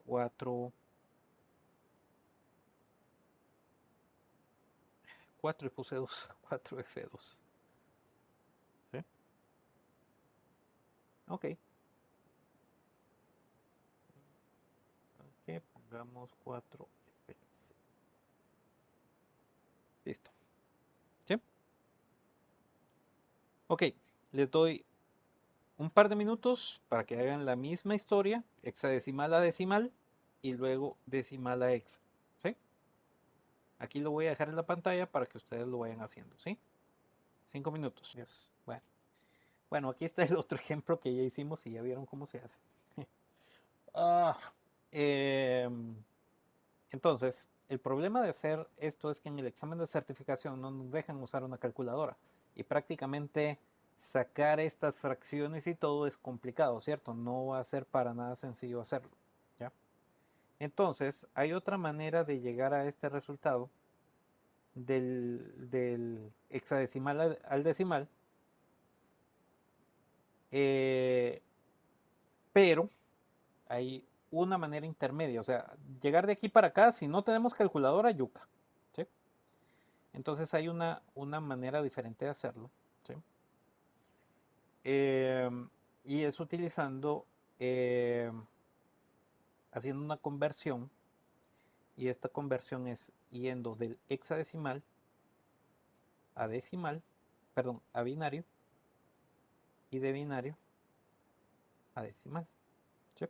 4. 4 y puse 2. 4F2. ¿Sí? Ok. Que pongamos 4F6. Listo. ¿Sí? Ok. Les doy un par de minutos para que hagan la misma historia, hexadecimal a decimal y luego decimal a hexa. ¿Sí? Aquí lo voy a dejar en la pantalla para que ustedes lo vayan haciendo. ¿Sí? 5 minutos. Yes. Bueno, aquí está el otro ejemplo que ya hicimos y ya vieron cómo se hace. Ah, entonces, el problema de hacer esto es que en el examen de certificación no nos dejan usar una calculadora y prácticamente sacar estas fracciones y todo es complicado, ¿cierto? No va a ser para nada sencillo hacerlo, ¿ya? Entonces, hay otra manera de llegar a este resultado del hexadecimal al decimal, pero hay una manera intermedia, o sea, llegar de aquí para acá, si no tenemos calculadora, yuca, ¿sí? Entonces hay una manera diferente de hacerlo, ¿sí? Y es utilizando, haciendo una conversión, y esta conversión es yendo del hexadecimal a decimal, perdón, a binario, y de binario a decimal, ¿sí?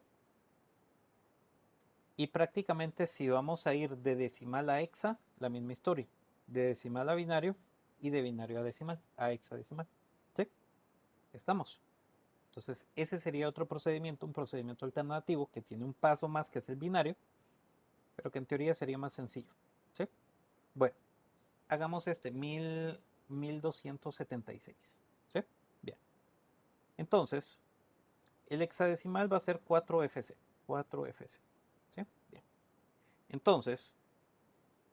Y prácticamente si vamos a ir de decimal a hexa, la misma historia, de decimal a binario y de binario a decimal, a hexadecimal, ¿sí? Estamos. Entonces, ese sería otro procedimiento, un procedimiento alternativo que tiene un paso más que es el binario, pero que en teoría sería más sencillo. ¿Sí? Bueno, hagamos este 1276. ¿Sí? Bien. Entonces, el hexadecimal va a ser 4FC. 4FC. ¿Sí? Bien. Entonces,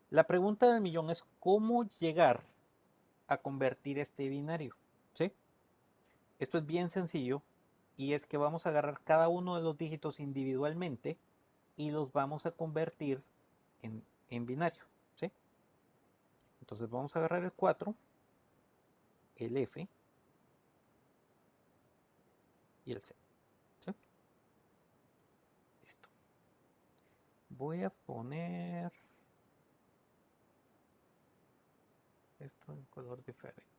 la pregunta del millón es cómo llegar a convertir este binario. ¿Sí? Esto es bien sencillo y es que vamos a agarrar cada uno de los dígitos individualmente y los vamos a convertir en binario, ¿sí? Entonces vamos a agarrar el 4, el F y el C, ¿sí? Listo. Voy a poner esto en color diferente.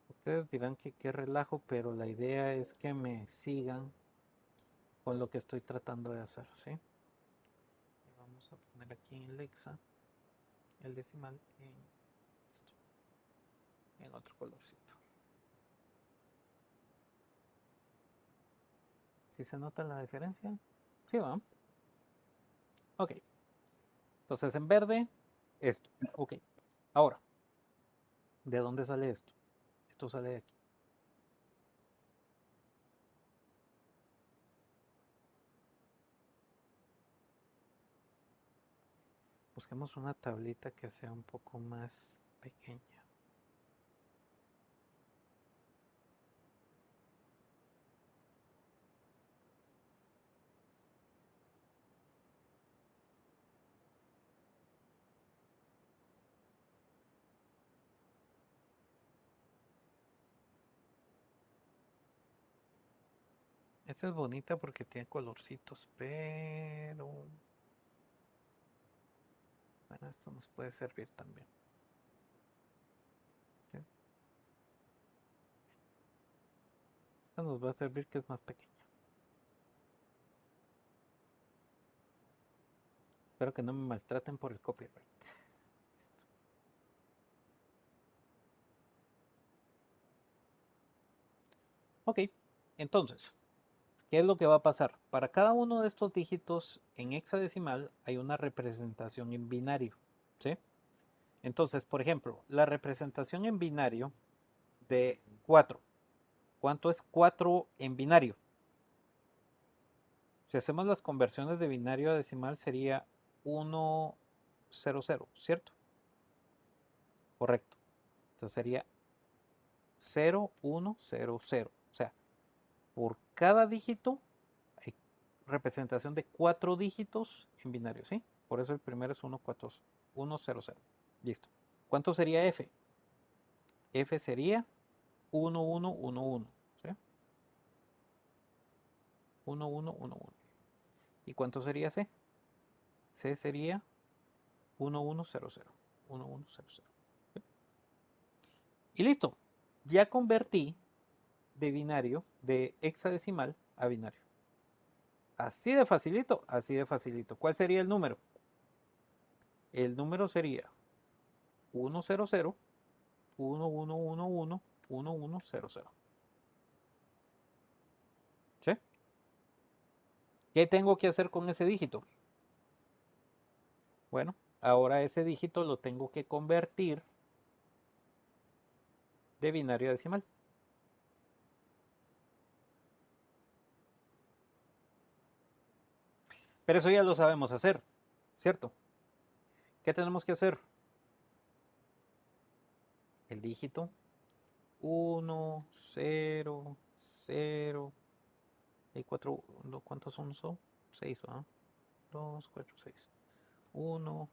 Ustedes dirán que qué relajo, pero la idea es que me sigan con lo que estoy tratando de hacer, ¿sí? Y vamos a poner aquí en el hexa el decimal en otro colorcito. ¿Sí se nota la diferencia? Sí, va. Ok. Entonces en verde, esto. Ok. Ahora, ¿de dónde sale esto? Esto sale de aquí. Busquemos una tablita que sea un poco más pequeña. Esta es bonita porque tiene colorcitos, pero bueno, esto nos puede servir también. ¿Sí? Esta nos va a servir que es más pequeña. Espero que no me maltraten por el copyright. Listo. Ok, entonces, ¿qué es lo que va a pasar? Para cada uno de estos dígitos en hexadecimal hay una representación en binario, ¿sí? Entonces, por ejemplo, la representación en binario de 4. ¿Cuánto es 4 en binario? Si hacemos las conversiones de binario a decimal sería 1, 0, 0, ¿cierto? Correcto. Entonces sería 0, 1, 0, 0. O sea, por cada dígito hay representación de 4 dígitos en binario, ¿sí? Por eso el primero es 1, 4, 1, 0, 0. Listo. ¿Cuánto sería F? F sería 1, 1, 1, 1. ¿Sí? 1, 1, 1, 1. ¿Y cuánto sería C? C sería 1, 1, 0, 0. 1, 1, 0, 0. ¿Sí? Y listo. Ya convertí de binario, de hexadecimal a binario. Así de facilito, así de facilito. ¿Cuál sería el número? El número sería 1, 0, 0, 1, 1, 1, 1, 1, 1, 0, 0. ¿Sí? ¿Qué tengo que hacer con ese dígito? Bueno, ahora ese dígito lo tengo que convertir de binario a decimal. Pero eso ya lo sabemos hacer, ¿cierto? ¿Qué tenemos que hacer? El dígito 1, 0, 0. Y 4, ¿cuántos son? 6, ¿verdad? 2, 4, 6. 1,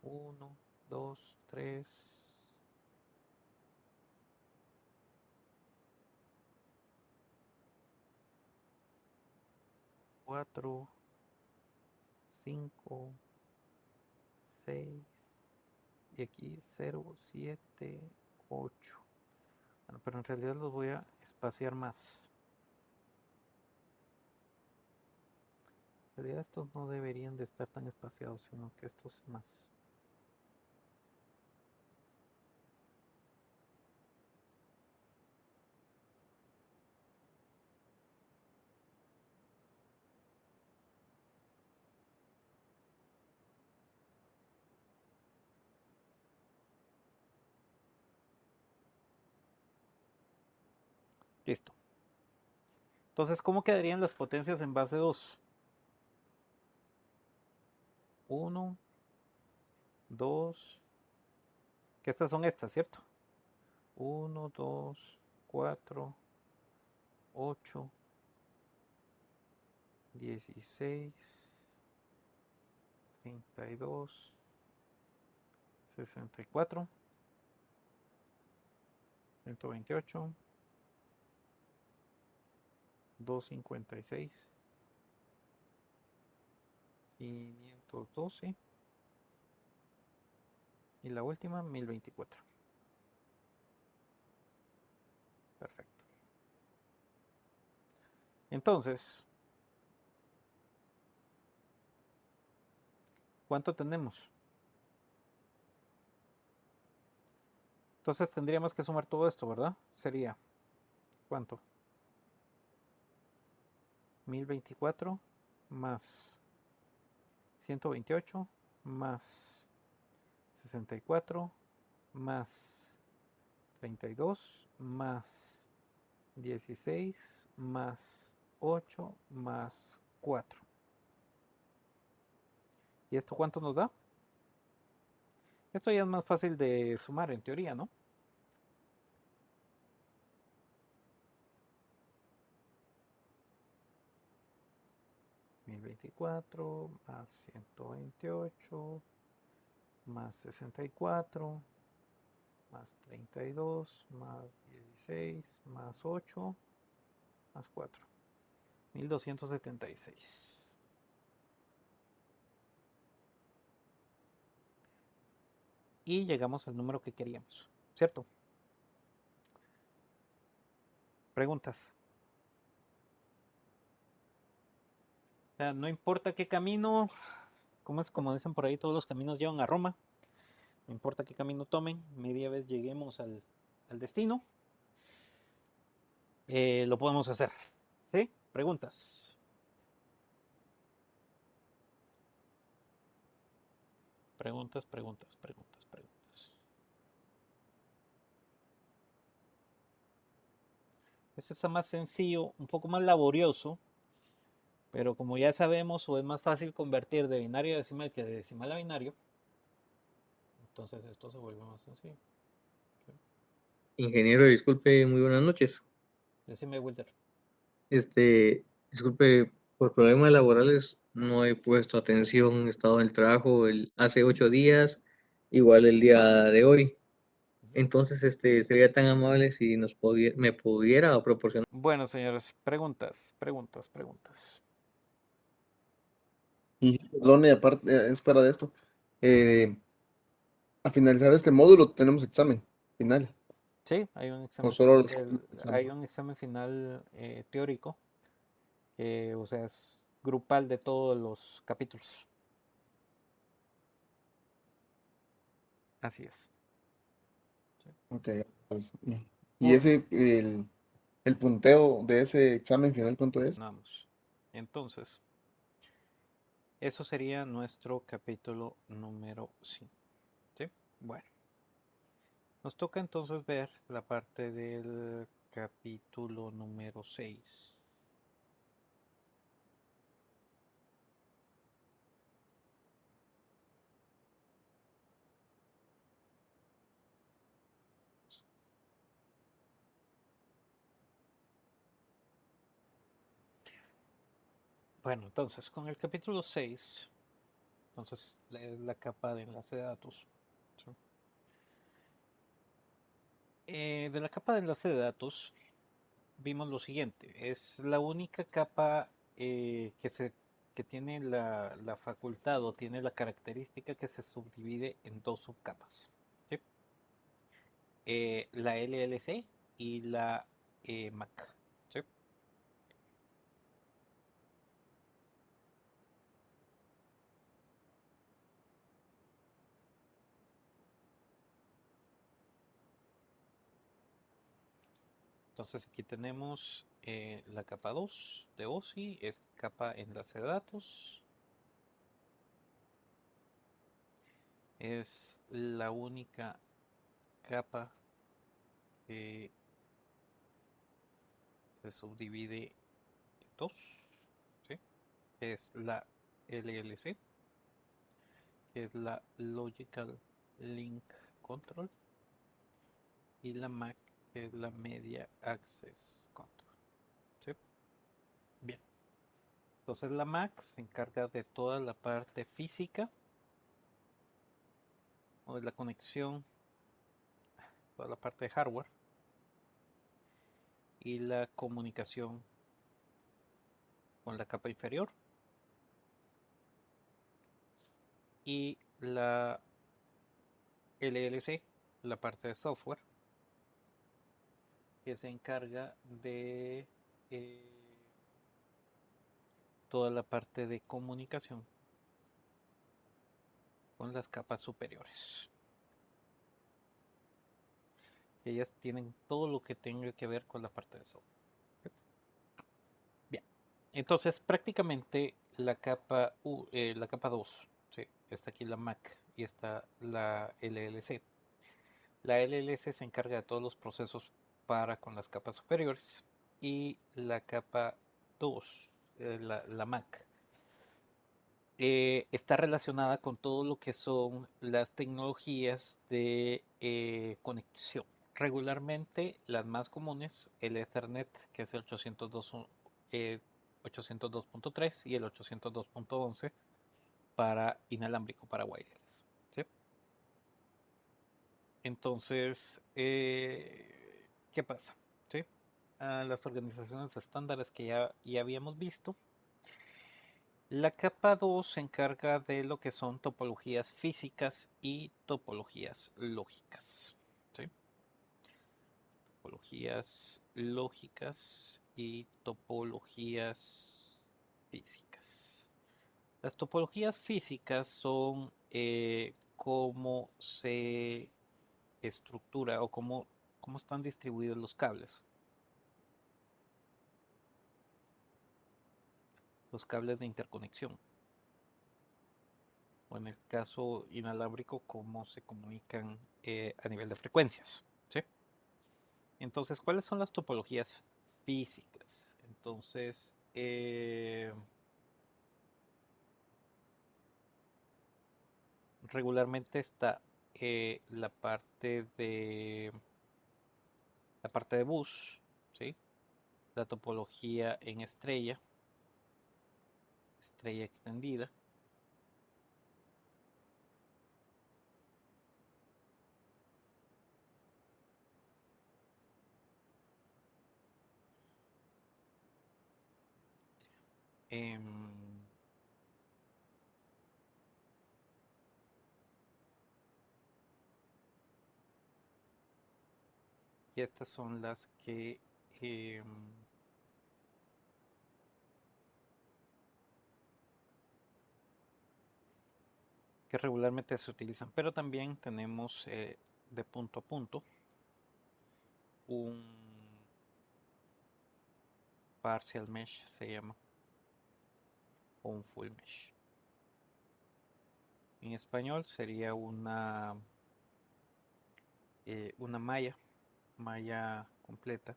1, 2, 3. 4, 5, 6. Y aquí 0, 7, 8. Bueno, pero en realidad los voy a espaciar más. En realidad estos no deberían de estar tan espaciados, sino que estos más. Listo. Entonces, ¿cómo quedarían las potencias en base 2? 1, 2, que estas son estas, ¿cierto? 1, 2, 4, 8, 16, 32, 64, 128, 256, 512 y la última 1024. Perfecto. Entonces, ¿cuánto tenemos? Entonces tendríamos que sumar todo esto, ¿verdad? Sería, ¿cuánto? 1024 más 128 más 64 más 32 más 16 más 8 más 4. ¿Y esto cuánto nos da? Esto ya es más fácil de sumar en teoría, ¿no? (1024) más 128 más 64 más 32 más 16 más 8 más 4. 1276. Y llegamos al número que queríamos, ¿cierto? Preguntas. O sea, no importa qué camino, como dicen por ahí, todos los caminos llevan a Roma. No importa qué camino tomen, media vez lleguemos al destino, lo podemos hacer. ¿Sí? Preguntas. Preguntas. Este está más sencillo, un poco más laborioso, pero como ya sabemos, o es más fácil convertir de binario a decimal que de decimal a binario, entonces esto se vuelve más sencillo. Ingeniero, disculpe, muy buenas noches. Decime, Wilder. Disculpe, por problemas laborales no he puesto atención, he estado en el trabajo hace 8 días, igual el día de hoy. Entonces, sería tan amable si me pudiera proporcionar. Bueno, señores, preguntas. Y perdón, y aparte, es para de esto. A finalizar este módulo tenemos examen final. Sí, hay un O examen solo final, hay un examen final teórico, que, o sea, es grupal de todos los capítulos. Así es. Ok, y ese, el punteo de ese examen final, ¿cuánto es? Vamos. Entonces, eso sería nuestro capítulo número 5. ¿Sí? Bueno, nos toca entonces ver la parte del capítulo número 6. Bueno, entonces, con el capítulo 6, entonces es la capa de enlace de datos. ¿Sí? De la capa de enlace de datos, vimos lo siguiente. Es la única capa que tiene la facultad o tiene la característica que se subdivide en dos subcapas. ¿Sí? La LLC y la MAC. ¿Sí? Entonces aquí tenemos la capa 2 de OSI, es capa enlace de datos. Es la única capa que se subdivide en dos, ¿sí? Es la LLC, que es la Logical Link Control, y la MAC, que es la Media Access Control. ¿Sí? Bien. Entonces la MAC se encarga de toda la parte física o de la conexión, toda la parte de hardware y la comunicación con la capa inferior, y la LLC, la parte de software, que se encarga de toda la parte de comunicación con las capas superiores. Ellas tienen todo lo que tenga que ver con la parte de software. Bien, entonces prácticamente la capa 2, ¿sí? Está aquí la MAC y está la LLC. La LLC se encarga de todos los procesos para con las capas superiores, y la capa 2, la MAC, está relacionada con todo lo que son las tecnologías de conexión. Regularmente las más comunes, el Ethernet, que es el 802.3 y el 802.11 para inalámbrico, para wireless. ¿Sí? Entonces, ¿qué pasa? ¿Sí? a las organizaciones estándares que ya habíamos visto. La capa 2 se encarga de lo que son topologías físicas y topologías lógicas. ¿Sí? Topologías lógicas y topologías físicas. Las topologías físicas son cómo se estructura o cómo están distribuidos los cables. Los cables de interconexión. O en el caso inalámbrico, cómo se comunican a nivel de frecuencias. ¿Sí? Entonces, ¿cuáles son las topologías físicas? Entonces, regularmente está la parte de bus, ¿sí? La topología en estrella extendida. Y estas son las que regularmente se utilizan, pero también tenemos de punto a punto un partial mesh, se llama, o un full mesh. En español sería una malla completa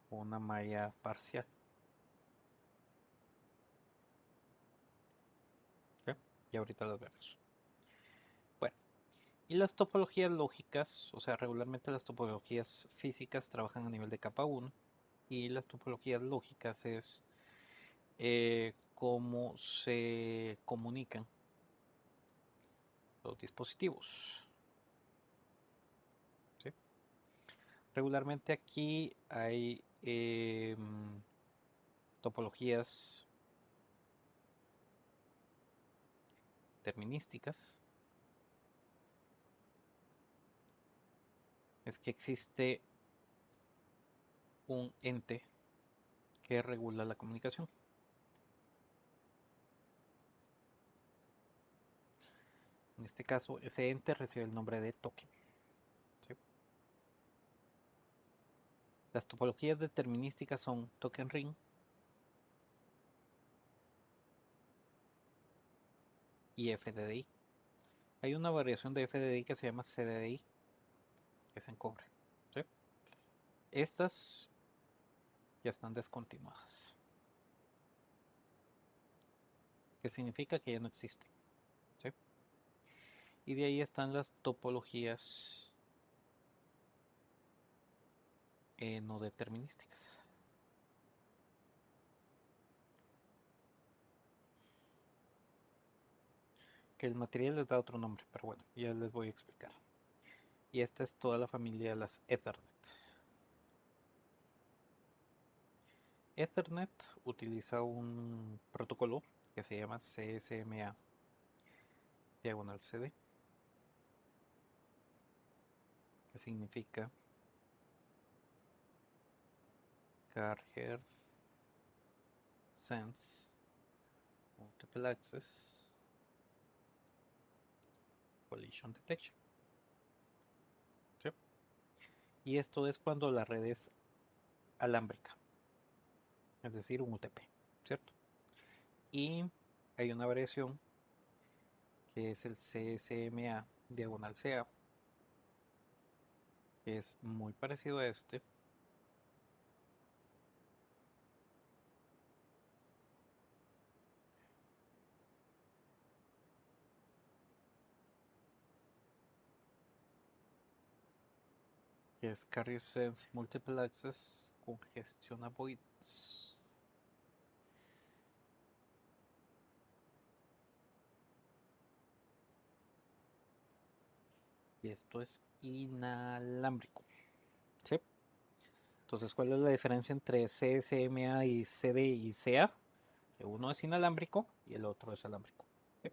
o una malla parcial. ¿Ok? Y ahorita las vemos. Bueno, y las topologías lógicas, o sea, regularmente las topologías físicas trabajan a nivel de capa 1 y las topologías lógicas es cómo se comunican los dispositivos. ¿Sí? Regularmente aquí hay topologías determinísticas. Es que existe un ente que regula la comunicación. En este caso, ese ente recibe el nombre de token. ¿Sí? Las topologías determinísticas son token ring y FDDI. Hay una variación de FDDI que se llama CDDI, que es en cobre. ¿Sí? Estas ya están descontinuadas. Que significa que ya no existen. ¿Sí? Y de ahí están las topologías no determinísticas. Que el material les da otro nombre, pero bueno, ya les voy a explicar. Y esta es toda la familia de las Ethernet. Ethernet utiliza un protocolo que se llama CSMA diagonal CD, que significa Carrier Sense Multiple Access Collision Detection. ¿Sí? Y esto es cuando la red es alámbrica, es decir, un UTP, ¿cierto? Y hay una variación que es el CSMA diagonal CA, que es muy parecido a este, que es Carrier Sense Multiple Access Congestion Avoidance. Y esto es inalámbrico. ¿sí? Entonces, ¿cuál es la diferencia entre CSMA y CD y CA? Que uno es inalámbrico y el otro es alámbrico. ¿Sí?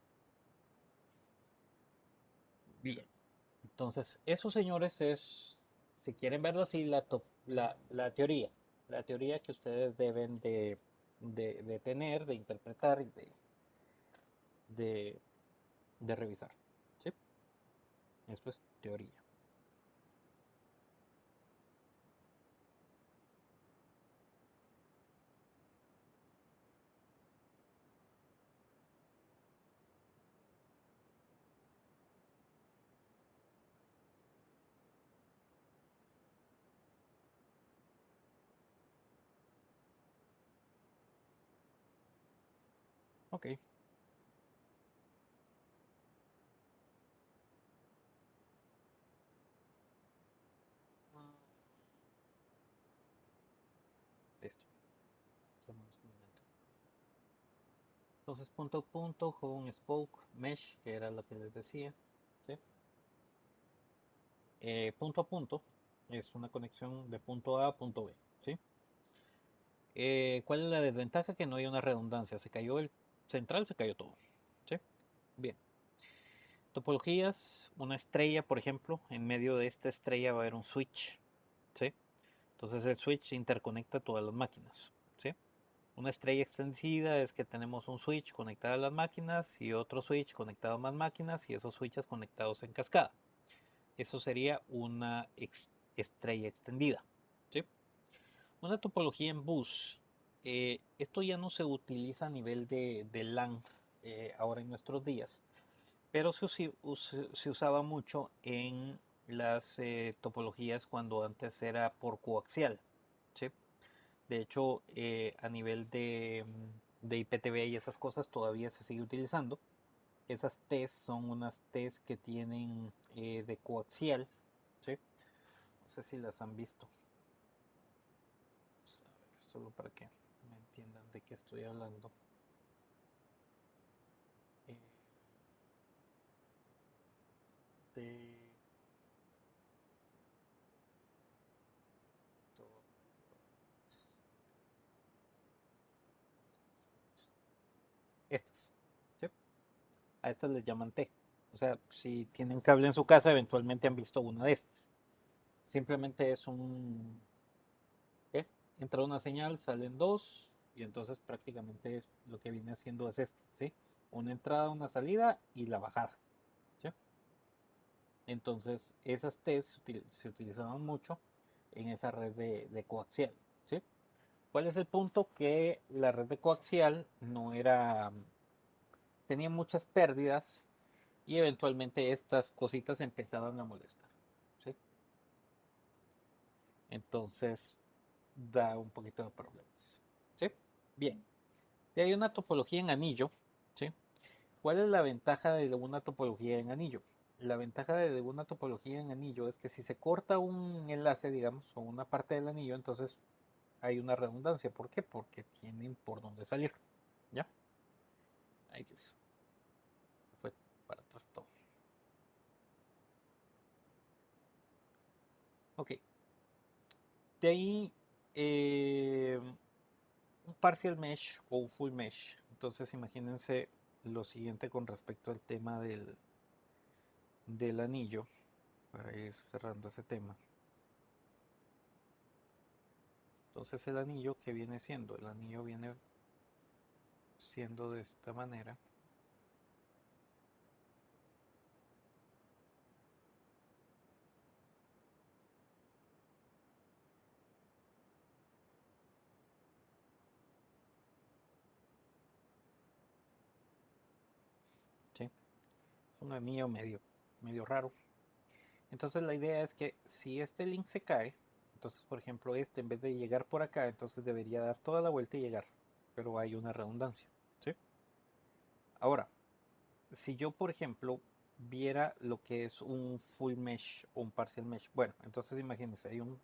Bien. Entonces, eso, señores, es, si quieren verlo así, la teoría. La teoría que ustedes deben de tener, de interpretar y de, de revisar. ¿Sí? Esto es teoría. Ok. Listo. Estamos caminando. Entonces, punto a punto, home, spoke, mesh, que era lo que les decía. ¿Sí? Punto a punto es una conexión de punto A a punto B. ¿Sí? ¿Cuál es la desventaja? Que no hay una redundancia. Se cayó el central, se cayó todo. ¿Sí? Bien. Topologías, una estrella, por ejemplo. En medio de esta estrella va a haber un switch. ¿Sí? Entonces el switch interconecta todas las máquinas. ¿Sí? Una estrella extendida es que tenemos un switch conectado a las máquinas y otro switch conectado a más máquinas y esos switches conectados en cascada. Eso sería una estrella extendida. ¿Sí? Una topología en bus. Esto ya no se utiliza a nivel de LAN ahora en nuestros días, pero se usaba mucho en las topologías cuando antes era por coaxial. ¿Sí? De hecho, a nivel de IPTV y esas cosas todavía se sigue utilizando. Esas T's son unas T's que tienen de coaxial. ¿Sí? No sé si las han visto. Vamos a ver, solo para que me entiendan de qué estoy hablando. Eh, de estas. ¿Sí? A estas les llaman T. O sea, si tienen cable en su casa, eventualmente han visto una de estas. Simplemente es un... ¿qué? Entra una señal, salen dos, y entonces prácticamente lo que viene haciendo es esto, ¿sí? Una entrada, una salida y la bajada. ¿Sí? Entonces, esas T se utilizaban mucho en esa red de coaxial. ¿Sí? ¿Cuál es el punto? Que la red de coaxial no era, tenía muchas pérdidas y eventualmente estas cositas empezaban a molestar. ¿Sí? Entonces da un poquito de problemas. ¿Sí? Bien. Y hay una topología en anillo. ¿Sí? ¿Cuál es la ventaja de una topología en anillo? La ventaja de una topología en anillo es que si se corta un enlace, digamos, o una parte del anillo, entonces hay una redundancia. ¿Por qué? Porque tienen por dónde salir. ¿Ya? Ay, Dios. Se fue para atrás todo. Ok. De ahí, un partial mesh o un full mesh. Entonces, imagínense lo siguiente con respecto al tema del anillo, para ir cerrando ese tema. Entonces, el anillo, ¿qué viene siendo? El anillo viene siendo de esta manera. ¿Sí? Es un anillo medio raro. Entonces la idea es que si este link se cae, entonces por ejemplo este en vez de llegar por acá, entonces debería dar toda la vuelta y llegar. Pero hay una redundancia. ¿Sí? Ahora, si yo por ejemplo viera lo que es un full mesh o un partial mesh, bueno, entonces imagínense, hay un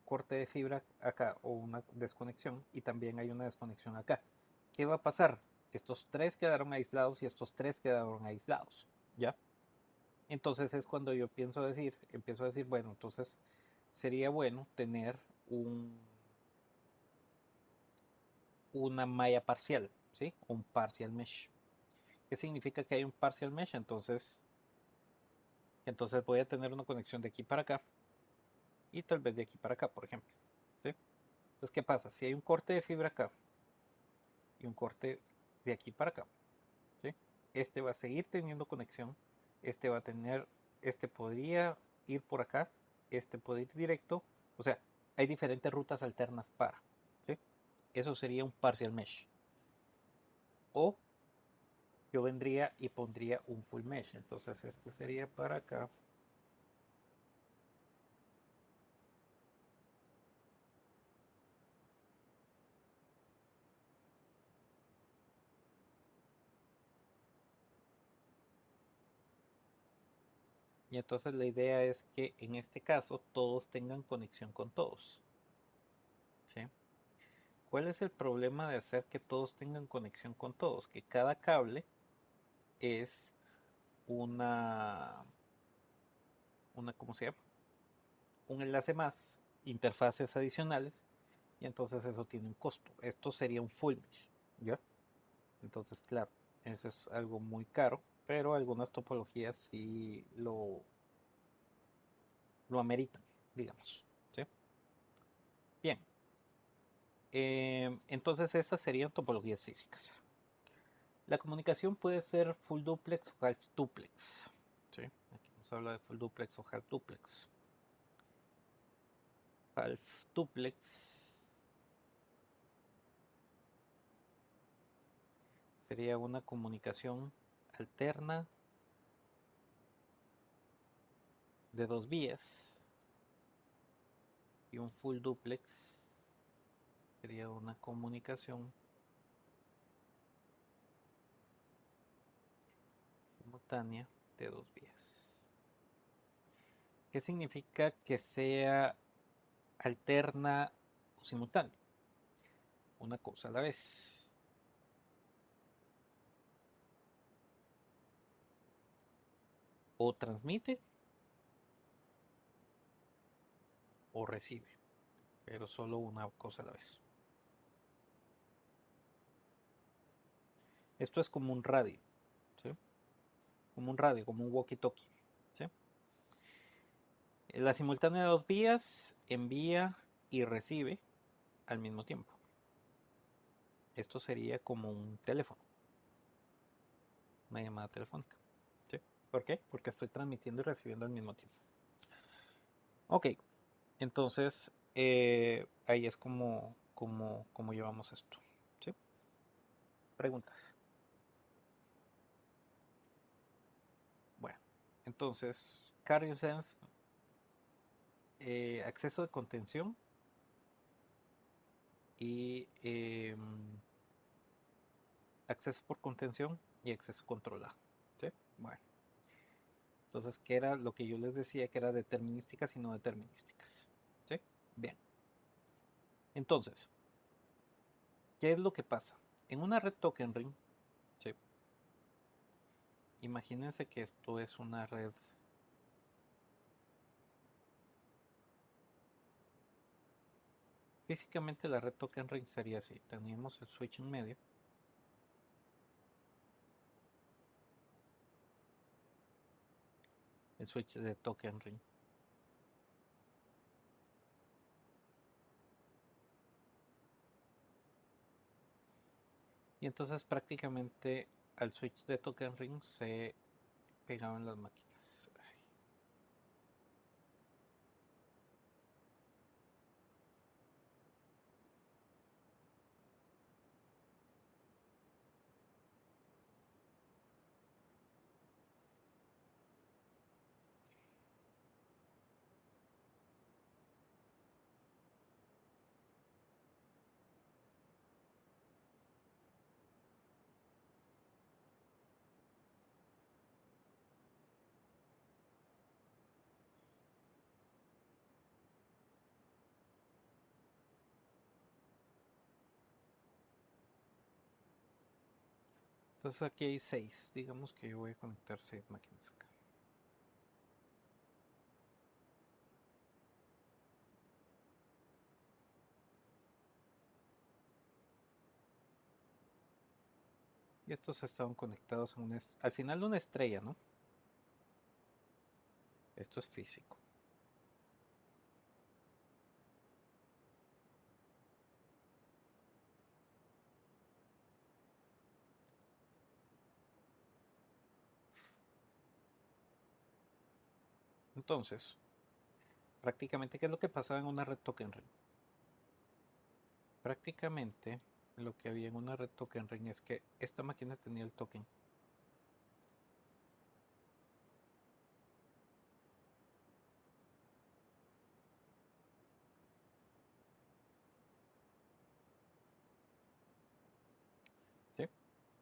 corte de fibra acá o una desconexión y también hay una desconexión acá. ¿Qué va a pasar? Estos tres quedaron aislados y estos tres quedaron aislados. ¿Ya? Entonces es cuando yo empiezo a decir, bueno, entonces sería bueno tener una malla parcial, ¿sí? Un partial mesh. ¿Qué significa que hay un partial mesh? Entonces voy a tener una conexión de aquí para acá y tal vez de aquí para acá, por ejemplo. ¿Sí? Entonces, ¿qué pasa? Si hay un corte de fibra acá y un corte de aquí para acá, ¿sí? Este va a seguir teniendo conexión, este podría ir por acá, este puede ir directo, o sea, hay diferentes rutas alternas para, ¿sí? Eso sería un partial mesh. O yo vendría y pondría un full mesh, entonces este sería para acá. Y entonces la idea es que en este caso todos tengan conexión con todos, ¿sí? ¿Cuál es el problema de hacer que todos tengan conexión con todos? Que cada cable es ¿cómo se llama? Un enlace más, interfaces adicionales, y entonces eso tiene un costo. Esto sería un full mesh, ¿ya? Entonces, claro, eso es algo muy caro, pero algunas topologías sí lo ameritan, digamos, ¿sí? Bien, entonces esas serían topologías físicas. La comunicación puede ser full duplex o half duplex. ¿Sí? Aquí nos habla de full duplex o half duplex. Half duplex sería una comunicación alterna de dos vías. Y un full duplex sería una comunicación simultánea de dos vías. ¿Qué significa que sea alterna o simultánea? Una cosa a la vez. O transmite o recibe, pero solo una cosa a la vez. Esto es como un radio, ¿sí? Como un radio, como un walkie-talkie, ¿sí? La simultánea de dos vías envía y recibe al mismo tiempo. Esto sería como un teléfono, una llamada telefónica, ¿sí? ¿Por qué? Porque estoy transmitiendo y recibiendo al mismo tiempo. Ok, entonces ahí es como llevamos esto, ¿sí? Preguntas. Bueno, entonces, carrier sense, acceso de contención y acceso por contención y acceso controlado. ¿Sí? Bueno, entonces, ¿qué era lo que yo les decía que era determinísticas y no determinísticas? ¿Sí? Bien. Entonces, ¿qué es lo que pasa? En una red token ring, ¿sí? Imagínense que esto es una red. Físicamente la red token ring sería así. Teníamos el switch en medio. El switch de token ring. Y entonces prácticamente al switch de token ring se pegaban las máquinas. Ay. Entonces aquí hay 6. Digamos que yo voy a conectar 6 máquinas acá. Y estos estaban conectados a una al final de una estrella, ¿no? Esto es físico. Entonces, prácticamente, ¿qué es lo que pasaba en una red token ring? Prácticamente, lo que había en una red token ring es que esta máquina tenía el token. ¿Sí?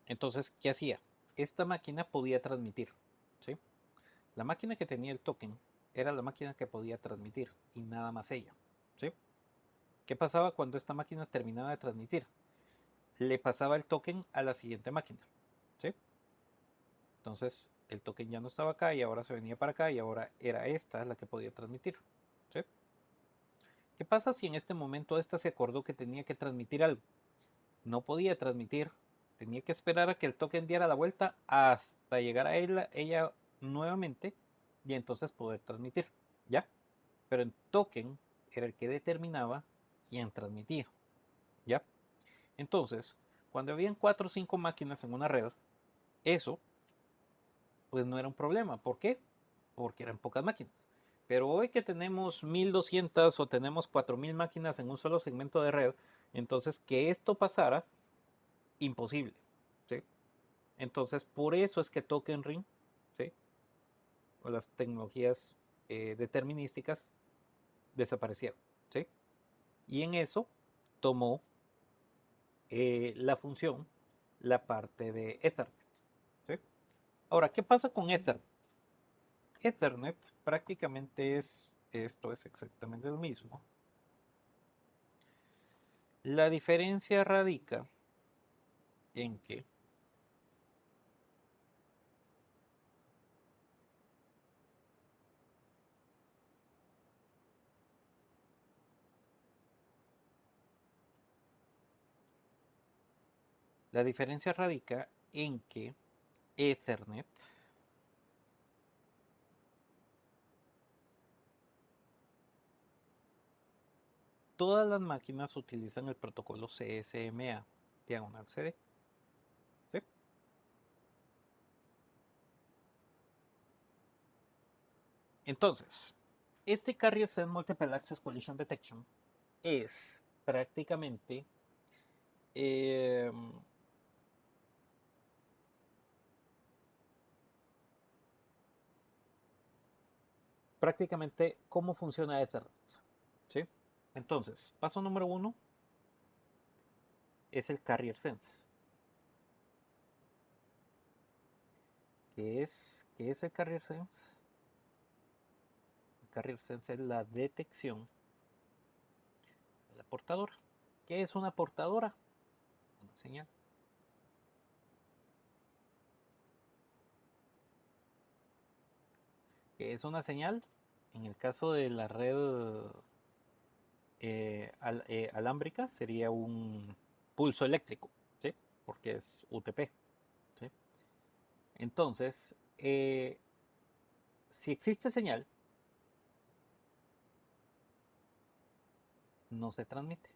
Entonces, ¿qué hacía? Esta máquina podía transmitir. ¿Sí? La máquina que tenía el token era la máquina que podía transmitir y nada más ella. ¿Sí? ¿Qué pasaba cuando esta máquina terminaba de transmitir? Le pasaba el token a la siguiente máquina. ¿Sí? Entonces el token ya no estaba acá y ahora se venía para acá y ahora era esta la que podía transmitir. ¿Sí? ¿Qué pasa si en este momento esta se acordó que tenía que transmitir algo? No podía transmitir, tenía que esperar a que el token diera la vuelta hasta llegar a ella nuevamente y entonces poder transmitir. ¿Ya? Pero el token era el que determinaba quién transmitía. ¿Ya? Entonces, cuando habían 4 o 5 máquinas en una red, eso pues no era un problema. ¿Por qué? Porque eran pocas máquinas. Pero hoy que tenemos 1200 o tenemos 4000 máquinas en un solo segmento de red, entonces que esto pasara, imposible. ¿Sí? Entonces, por eso es que Token Ring, ¿sí? O las tecnologías determinísticas desaparecieron. ¿Sí? Y en eso tomó la función la parte de Ethernet. ¿Sí? Ahora, ¿qué pasa con Ethernet? Ethernet prácticamente esto es exactamente lo mismo. La diferencia radica en que Ethernet todas las máquinas utilizan el protocolo CSMA, diagonal CD. ¿Sí? Entonces, este Carrier Set Multiple Access Collision Detection es prácticamente cómo funciona Ethernet. ¿Sí? Entonces, paso número 1 es el Carrier Sense. ¿Qué es el Carrier Sense? El Carrier Sense es la detección de la portadora. ¿Qué es una portadora? Una señal. ¿Qué es una señal? En el caso de la red alámbrica sería un pulso eléctrico, ¿sí? Porque es UTP, ¿sí? Entonces, si existe señal, no se transmite.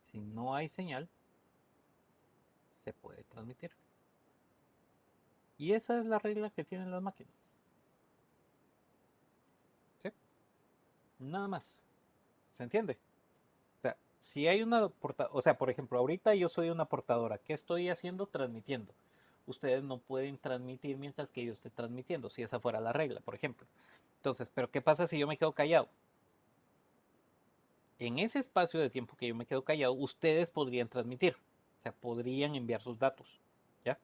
Si no hay señal, se puede transmitir. Y esa es la regla que tienen las máquinas. ¿Sí? Nada más. ¿Se entiende? O sea, si hay una portadora, o sea, por ejemplo, ahorita yo soy una portadora. ¿Qué estoy haciendo? Transmitiendo. Ustedes no pueden transmitir mientras que yo esté transmitiendo, si esa fuera la regla, por ejemplo. Entonces, ¿pero qué pasa si yo me quedo callado? En ese espacio de tiempo que yo me quedo callado, ustedes podrían transmitir. O sea, podrían enviar sus datos. ¿Ya?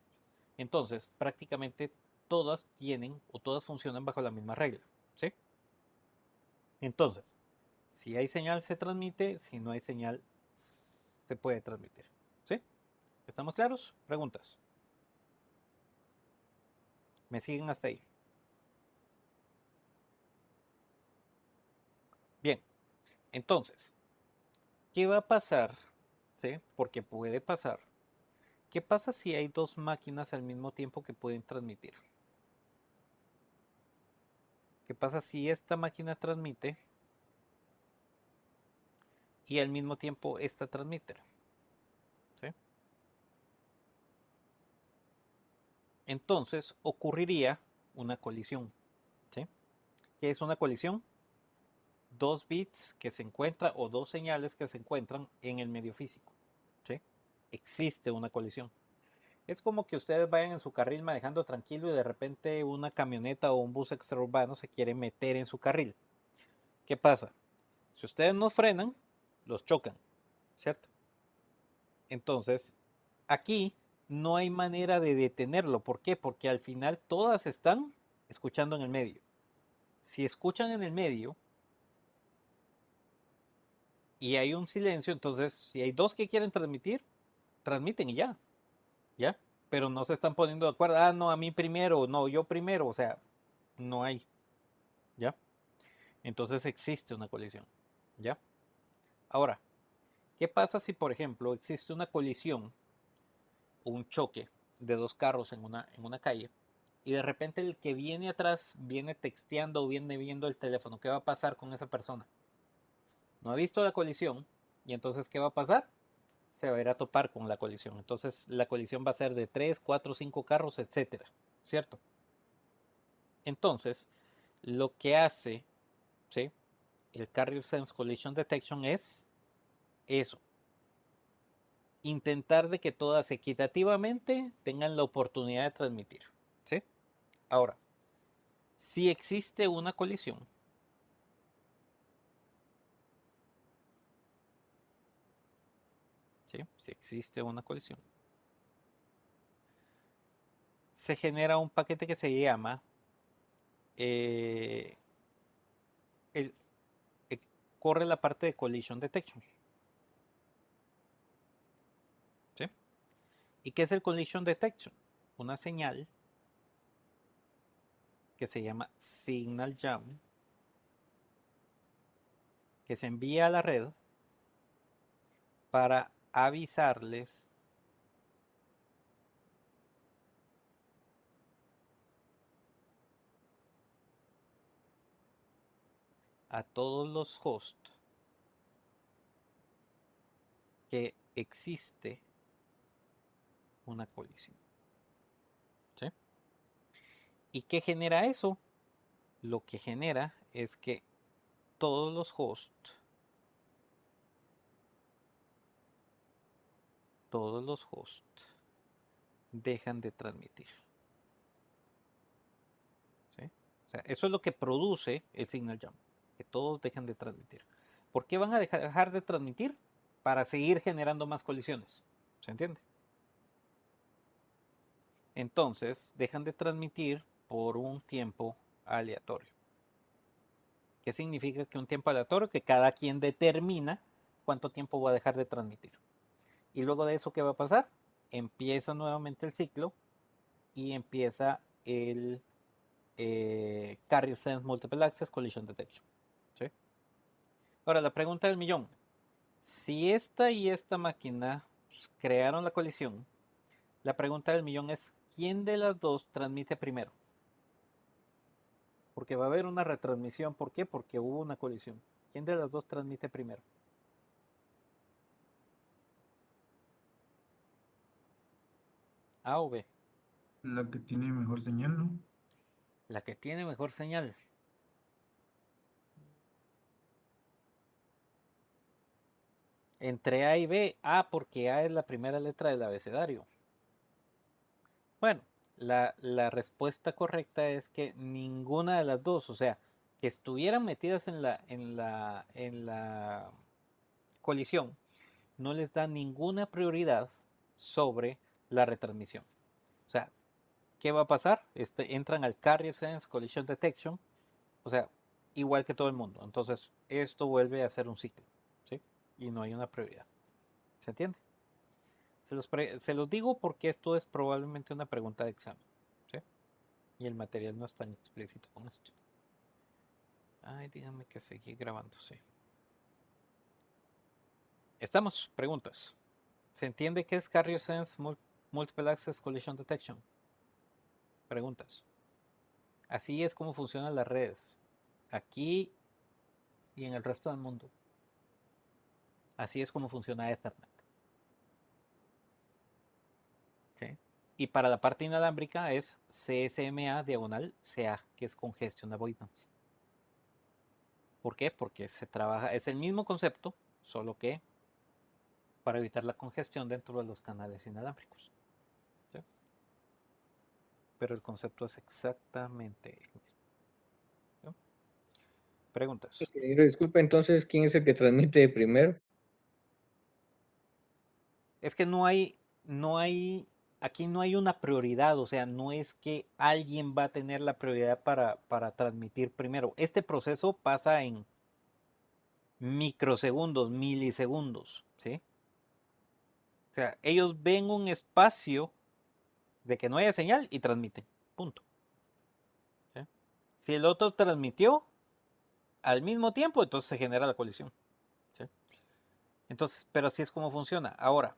Entonces, prácticamente todas tienen o todas funcionan bajo la misma regla. ¿Sí? Entonces, si hay señal se transmite, si no hay señal se puede transmitir. ¿Sí? ¿Estamos claros? Preguntas. ¿Me siguen hasta ahí? Bien. Entonces, ¿Qué va a pasar? ¿Sí? Porque puede pasar. ¿Qué pasa si hay dos máquinas al mismo tiempo que pueden transmitir? ¿Qué pasa si esta máquina transmite y al mismo tiempo esta transmite? ¿Sí? Entonces ocurriría una colisión. ¿Sí? ¿Qué es una colisión? Dos bits que se encuentran o dos señales que se encuentran en el medio físico. ¿Sí? Existe una colisión. Es como que ustedes vayan en su carril manejando tranquilo y de repente una camioneta o un bus extraurbano se quiere meter en su carril. ¿Qué pasa? Si ustedes no frenan, los chocan, ¿cierto? Entonces, aquí no hay manera de detenerlo. ¿Por qué? Porque al final todas están escuchando en el medio. Si escuchan en el medio y hay un silencio, entonces si hay dos que quieren transmitir, transmiten y ya, ¿ya? Pero no se están poniendo de acuerdo, ah, no, a mí primero, no, yo primero, o sea, no hay, ¿ya? Entonces existe una colisión, ¿ya? Ahora, ¿qué pasa si, por ejemplo, existe una colisión o un choque de dos carros en una calle y de repente el que viene atrás viene texteando o viene viendo el teléfono? ¿Qué va a pasar con esa persona? No ha visto la colisión y entonces ¿qué va a pasar? Se va a ir a topar con la colisión. Entonces la colisión va a ser de 3, 4, 5 carros, etcétera, ¿cierto? Entonces, lo que hace, ¿sí?, el Carrier Sense Collision Detection es eso: intentar de que todas equitativamente tengan la oportunidad de transmitir, ¿sí? Ahora, si existe una colisión, ¿sí? Si existe una colisión, se genera un paquete que se llama eh, el, eh, corre la parte de Collision Detection, ¿sí? ¿Y qué es el Collision Detection? Una señal que se llama Signal Jam, que se envía a la red para avisarles a todos los hosts que existe una colisión, ¿sí? ¿Y qué genera eso? Lo que genera es que todos los hosts dejan de transmitir, ¿sí? O sea, eso es lo que produce el Signal Jump, que todos dejan de transmitir. ¿Por qué van a dejar de transmitir? Para seguir generando más colisiones, ¿se entiende? Entonces dejan de transmitir por un tiempo aleatorio. ¿Qué significa que un tiempo aleatorio? Que cada quien determina cuánto tiempo va a dejar de transmitir. Y luego de eso, ¿qué va a pasar? Empieza nuevamente el ciclo y empieza el Carrier Sense Multiple Access Collision Detection, ¿sí? Ahora, la pregunta del millón: si esta y esta máquina crearon la colisión, la pregunta del millón es: ¿quién de las dos transmite primero? Porque va a haber una retransmisión. ¿Por qué? Porque hubo una colisión. ¿Quién de las dos transmite primero? ¿A o B? La que tiene mejor señal, ¿no? La que tiene mejor señal. Entre A y B. A, porque A es la primera letra del abecedario. Bueno, la respuesta correcta es que ninguna de las dos, o sea, que estuvieran metidas en la colisión, no les da ninguna prioridad sobre la retransmisión. O sea, ¿qué va a pasar? Entran al Carrier Sense Collision Detection, o sea, igual que todo el mundo. Entonces, esto vuelve a ser un ciclo, ¿sí? Y no hay una prioridad. ¿Se entiende? Se los digo porque esto es probablemente una pregunta de examen, ¿sí? Y el material no es tan explícito con esto. Ay, díganme que seguí grabando, sí. ¿Estamos? Preguntas. ¿Se entiende qué es Carrier Sense Multiple Access Collision Detection? Preguntas. Así es como funcionan las redes. Aquí y en el resto del mundo. Así es como funciona Ethernet. ¿Sí? Y para la parte inalámbrica es CSMA/CA, que es Congestion Avoidance. ¿Por qué? Porque se trabaja, es el mismo concepto, solo que para evitar la congestión dentro de los canales inalámbricos. ¿Sí? Pero el concepto es exactamente el mismo. ¿Sí? Preguntas. Ingeniero, disculpe, entonces, ¿quién es el que transmite primero? Es que aquí no hay una prioridad, o sea, no es que alguien va a tener la prioridad para transmitir primero. Este proceso pasa en microsegundos, milisegundos, ¿sí? O sea, ellos ven un espacio de que no haya señal y transmiten, punto. ¿Sí? Si el otro transmitió al mismo tiempo, entonces se genera la colisión. ¿Sí? Entonces, pero así es como funciona. Ahora,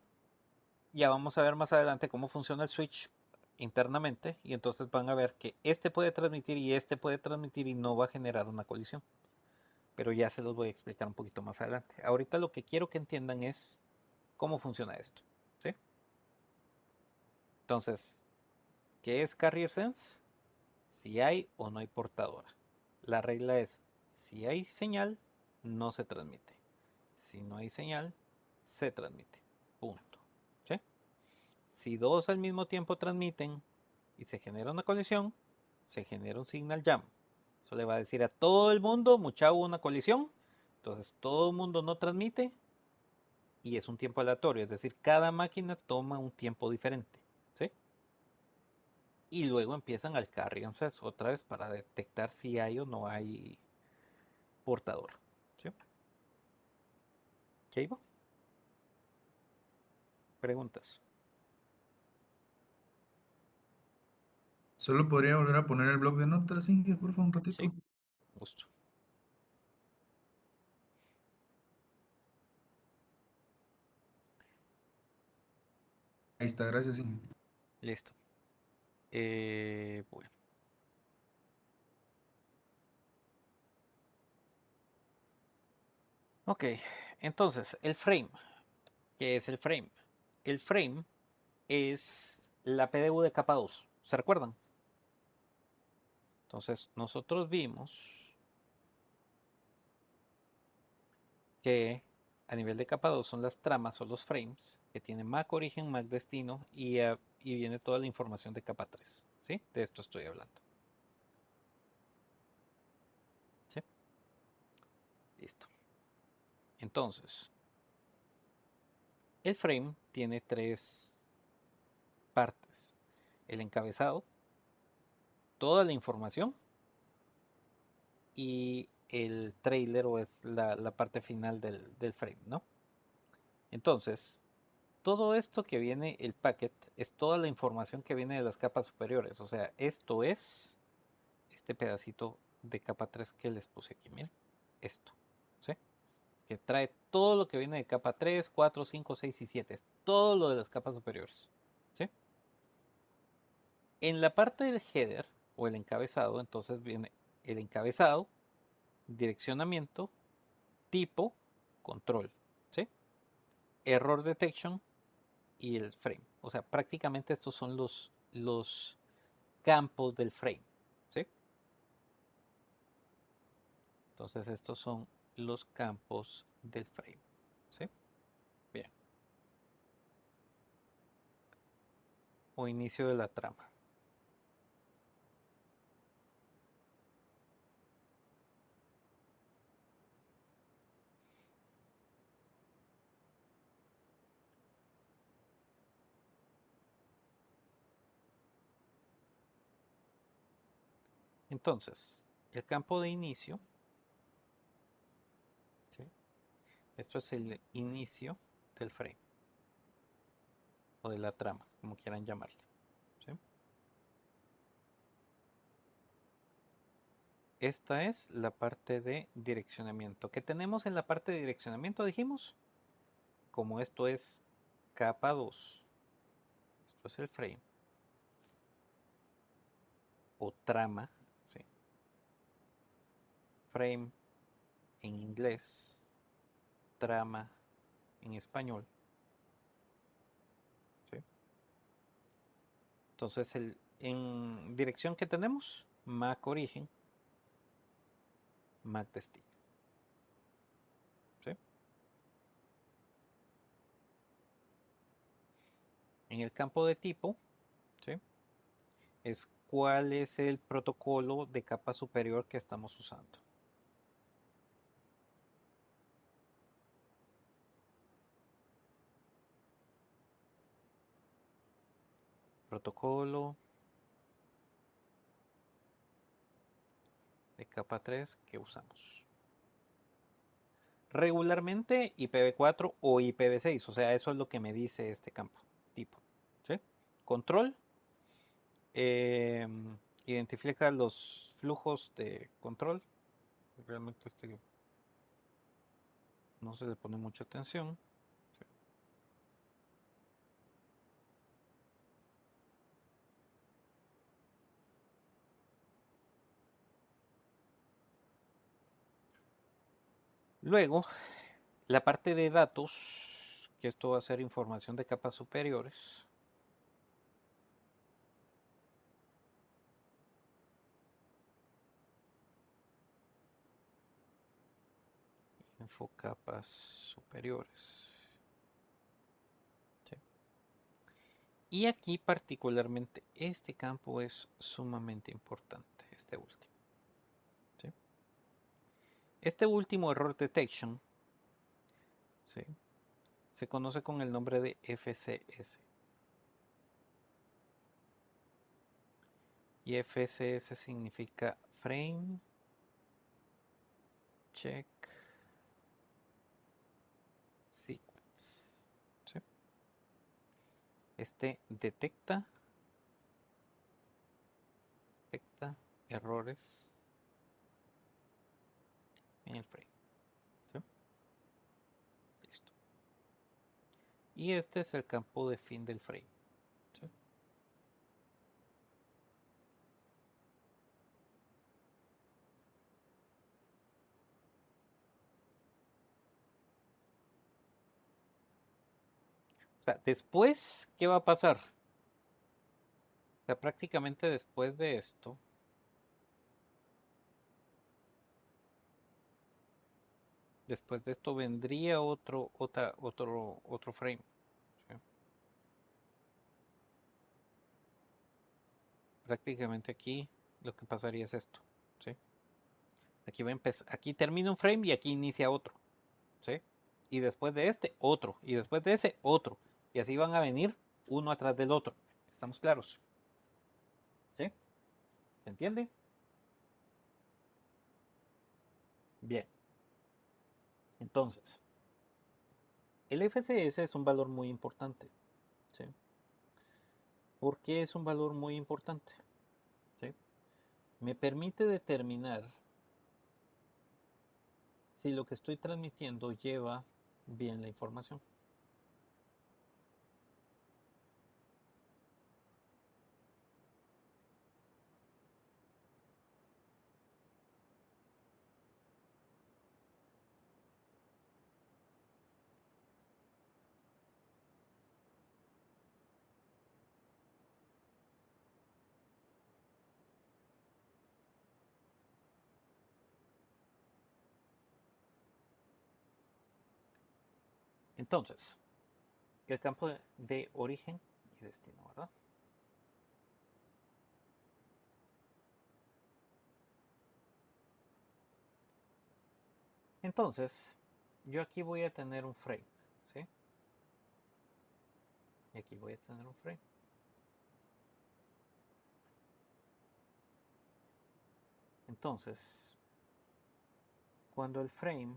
ya vamos a ver más adelante cómo funciona el switch internamente y entonces van a ver que este puede transmitir y este puede transmitir y no va a generar una colisión. Pero ya se los voy a explicar un poquito más adelante. Ahorita lo que quiero que entiendan es cómo funciona esto. ¿Sí? Entonces, ¿qué es Carrier Sense? Si hay o no hay portadora. La regla es, si hay señal, no se transmite. Si no hay señal, se transmite. Punto. ¿Sí? Si dos al mismo tiempo transmiten y se genera una colisión, se genera un signal jam. Eso le va a decir a todo el mundo, mucha hubo una colisión. Entonces todo el mundo no transmite y es un tiempo aleatorio. Es decir, cada máquina toma un tiempo diferente. ¿Sí? Y luego empiezan al carry access otra vez para detectar si hay o no hay portador. ¿Sí? ¿Qué iba? Preguntas. Solo podría volver a poner el bloc de notas, Inge, por favor, un ratito. Sí, justo. Ahí está, gracias, Inge. Listo. Bueno. Ok, entonces, el frame. ¿Qué es el frame? El frame es la PDU de capa 2. ¿Se recuerdan? Entonces, nosotros vimos que a nivel de capa 2 son las tramas o los frames que tienen MAC origen, MAC destino y viene toda la información de capa 3. ¿Sí? De esto estoy hablando. ¿Sí? Listo. Entonces, el frame tiene tres partes. El encabezado, toda la información y el trailer o es la parte final del frame, ¿no? Entonces, todo esto que viene, el packet, es toda la información que viene de las capas superiores. O sea, esto es este pedacito de capa 3 que les puse aquí, miren. Esto, ¿sí? Que trae todo lo que viene de capa 3, 4, 5, 6 y 7. Es todo lo de las capas superiores, ¿sí? En la parte del header o el encabezado, entonces viene el encabezado, direccionamiento, tipo, control, ¿sí? Error detection y el frame. O sea, prácticamente estos son los campos del frame, ¿sí? Entonces estos son los campos del frame, ¿sí? Bien. O inicio de la trama. Entonces, el campo de inicio, ¿sí? Esto es el inicio del frame o de la trama, como quieran llamarlo, ¿sí? Esta es la parte de direccionamiento. ¿Qué tenemos en la parte de direccionamiento? Dijimos como esto es capa 2, esto es el frame o trama, ¿sí? Frame en inglés, trama en español, ¿sí? Entonces en dirección que tenemos, Mac origen, Mac destino, ¿sí? En el campo de tipo, ¿sí? Es cuál es el protocolo de capa superior que estamos usando. Protocolo de capa 3 que usamos. Regularmente IPv4 o IPv6, o sea, eso es lo que me dice este campo tipo, ¿sí? Control identifica los flujos de control. Realmente no se le pone mucha atención. ¿Sí? Luego, la parte de datos, que esto va a ser información de capas superiores. Info capas superiores. ¿Sí? Y aquí particularmente este campo es sumamente importante, este último. ¿Sí? Este último error detection, ¿sí?, se conoce con el nombre de FCS. Y FCS significa Frame Check Sequence. ¿Sí? Este detecta errores en el frame. ¿Sí? Listo. Y este es el campo de fin del frame. ¿Sí? O sea, después, ¿qué va a pasar? O sea, prácticamente después de esto, vendría otro frame. ¿Sí? Prácticamente aquí lo que pasaría es esto. ¿Sí? Aquí va a empezar, aquí termina un frame y aquí inicia otro. ¿Sí? Y después de este, otro. Y después de ese, otro. Y así van a venir uno atrás del otro. ¿Estamos claros? ¿Sí? ¿Se entiende? Bien. Entonces, el FCS es un valor muy importante. ¿Sí? ¿Por qué es un valor muy importante? ¿Sí? Me permite determinar si lo que estoy transmitiendo lleva bien la información. Entonces, el campo de origen y destino, ¿verdad? Entonces, yo aquí voy a tener un frame, ¿sí? Y aquí voy a tener un frame. Entonces, cuando el frame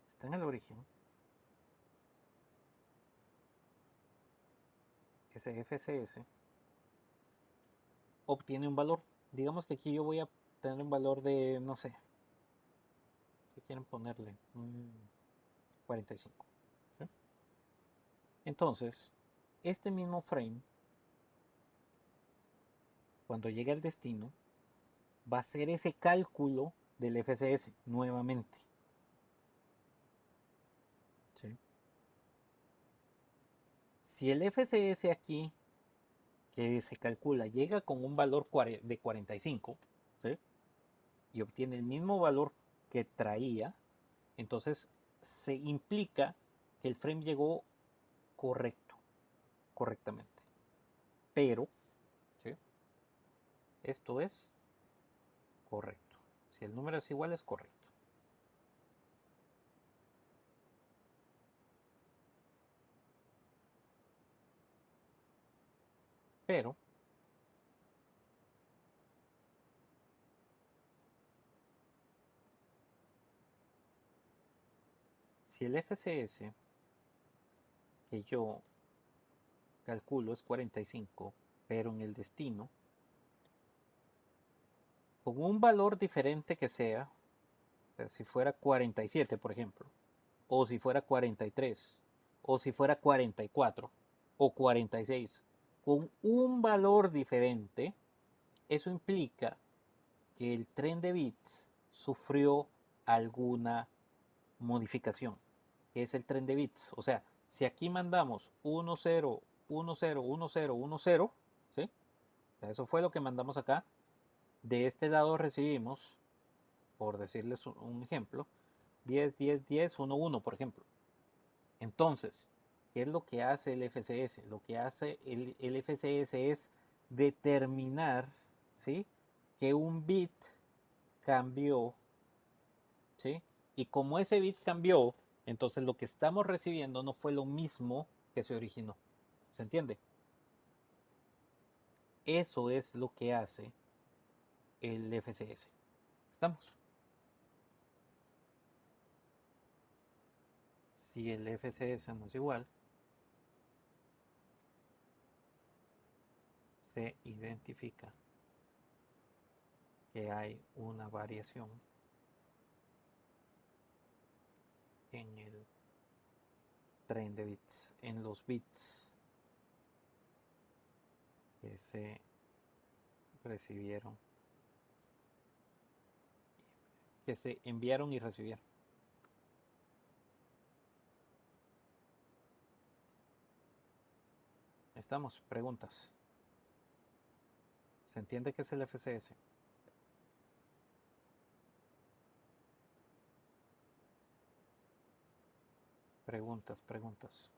está en el origen, ese FCS obtiene un valor. Digamos que aquí yo voy a tener un valor de, no sé, ¿Qué quieren ponerle? 45. ¿Sí? Entonces, este mismo frame, cuando llegue al destino, va a hacer ese cálculo del FCS nuevamente. ¿Sí? Si el FCS aquí, que se calcula, llega con un valor de 45, ¿sí? Y obtiene el mismo valor que traía, entonces se implica que el frame llegó correctamente. Pero, ¿sí? Esto es correcto. Si el número es igual, es correcto. Pero, si el FCS que yo calculo es 45, pero en el destino, con un valor diferente que sea, o sea, si fuera 47, por ejemplo, o si fuera 43, o si fuera 44, o 46, con un valor diferente, eso implica que el tren de bits sufrió alguna modificación, que es el tren de bits. O sea, si aquí mandamos 1, 0, 1, 0, 1, 0, 1, 0, ¿sí? O sea, eso fue lo que mandamos acá. De este lado recibimos, por decirles un ejemplo, 10, 10, 10, 1, 1, por ejemplo. Entonces, ¿qué es lo que hace el FCS? Lo que hace el FCS es determinar, ¿sí?, que un bit cambió, ¿sí? Y como ese bit cambió, entonces lo que estamos recibiendo no fue lo mismo que se originó. ¿Se entiende? Eso es lo que hace el FCS. ¿Estamos? Si el FCS no es igual, se identifica que hay una variación en el tren de bits, en los bits que se recibieron, que se enviaron y recibieron. Estamos, preguntas. ¿Se entiende qué es el FCS? Preguntas, preguntas.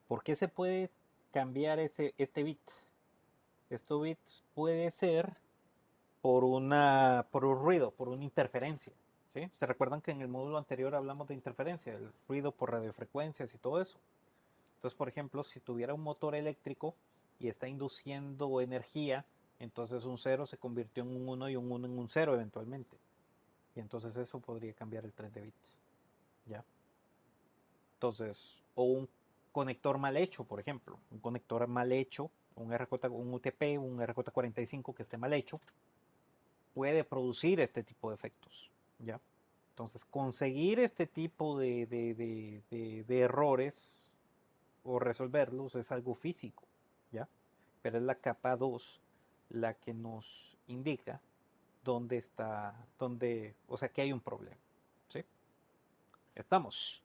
¿Por qué se puede cambiar este bit? Este bit puede ser por un ruido, por una interferencia. ¿Sí? ¿Se recuerdan que en el módulo anterior hablamos de interferencia, el ruido por radiofrecuencias y todo eso? Entonces, por ejemplo, si tuviera un motor eléctrico y está induciendo energía, entonces un 0 se convirtió en un 1 y un 1 en un 0 eventualmente. Y entonces eso podría cambiar el tren de bits. ¿Ya? Entonces, o un conector mal hecho, por ejemplo. Un conector mal hecho, un UTP, un RJ45 que esté mal hecho, puede producir este tipo de efectos. ¿Ya? Entonces, conseguir este tipo de errores o resolverlos es algo físico, ¿ya? Pero es la capa 2 la que nos indica dónde está, o sea, que hay un problema, ¿sí? Estamos.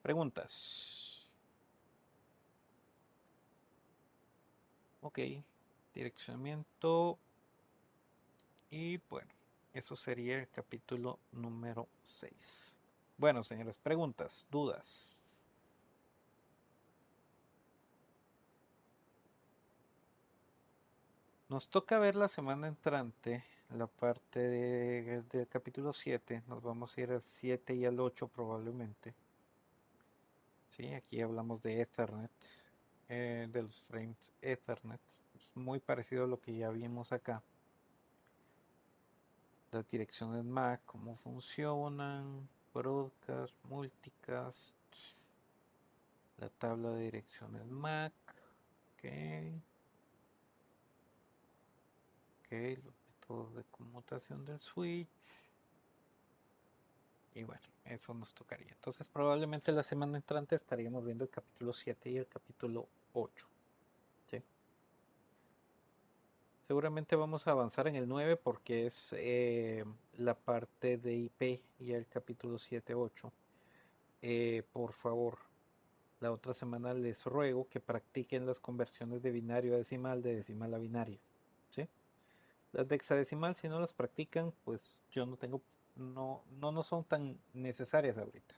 Preguntas. Ok, direccionamiento. Y bueno, eso sería el capítulo número 6. Bueno, señores, preguntas, dudas. Nos toca ver la semana entrante la parte del capítulo 7. Nos vamos a ir al 7 y al 8 probablemente. Sí, aquí hablamos de Ethernet, de los frames Ethernet. Es muy parecido a lo que ya vimos acá. Las direcciones MAC, cómo funcionan, broadcast, multicast, la tabla de direcciones MAC. Ok. Ok, los métodos de conmutación del switch. Y bueno, eso nos tocaría. Entonces probablemente la semana entrante estaríamos viendo el capítulo 7 y el capítulo 8. ¿Sí? Seguramente vamos a avanzar en el 9 porque es la parte de IP y el capítulo 7, 8. Por favor, la otra semana les ruego que practiquen las conversiones de binario a decimal, de decimal a binario. ¿Sí? Las de hexadecimal, si no las practican, pues yo no tengo, no son tan necesarias ahorita.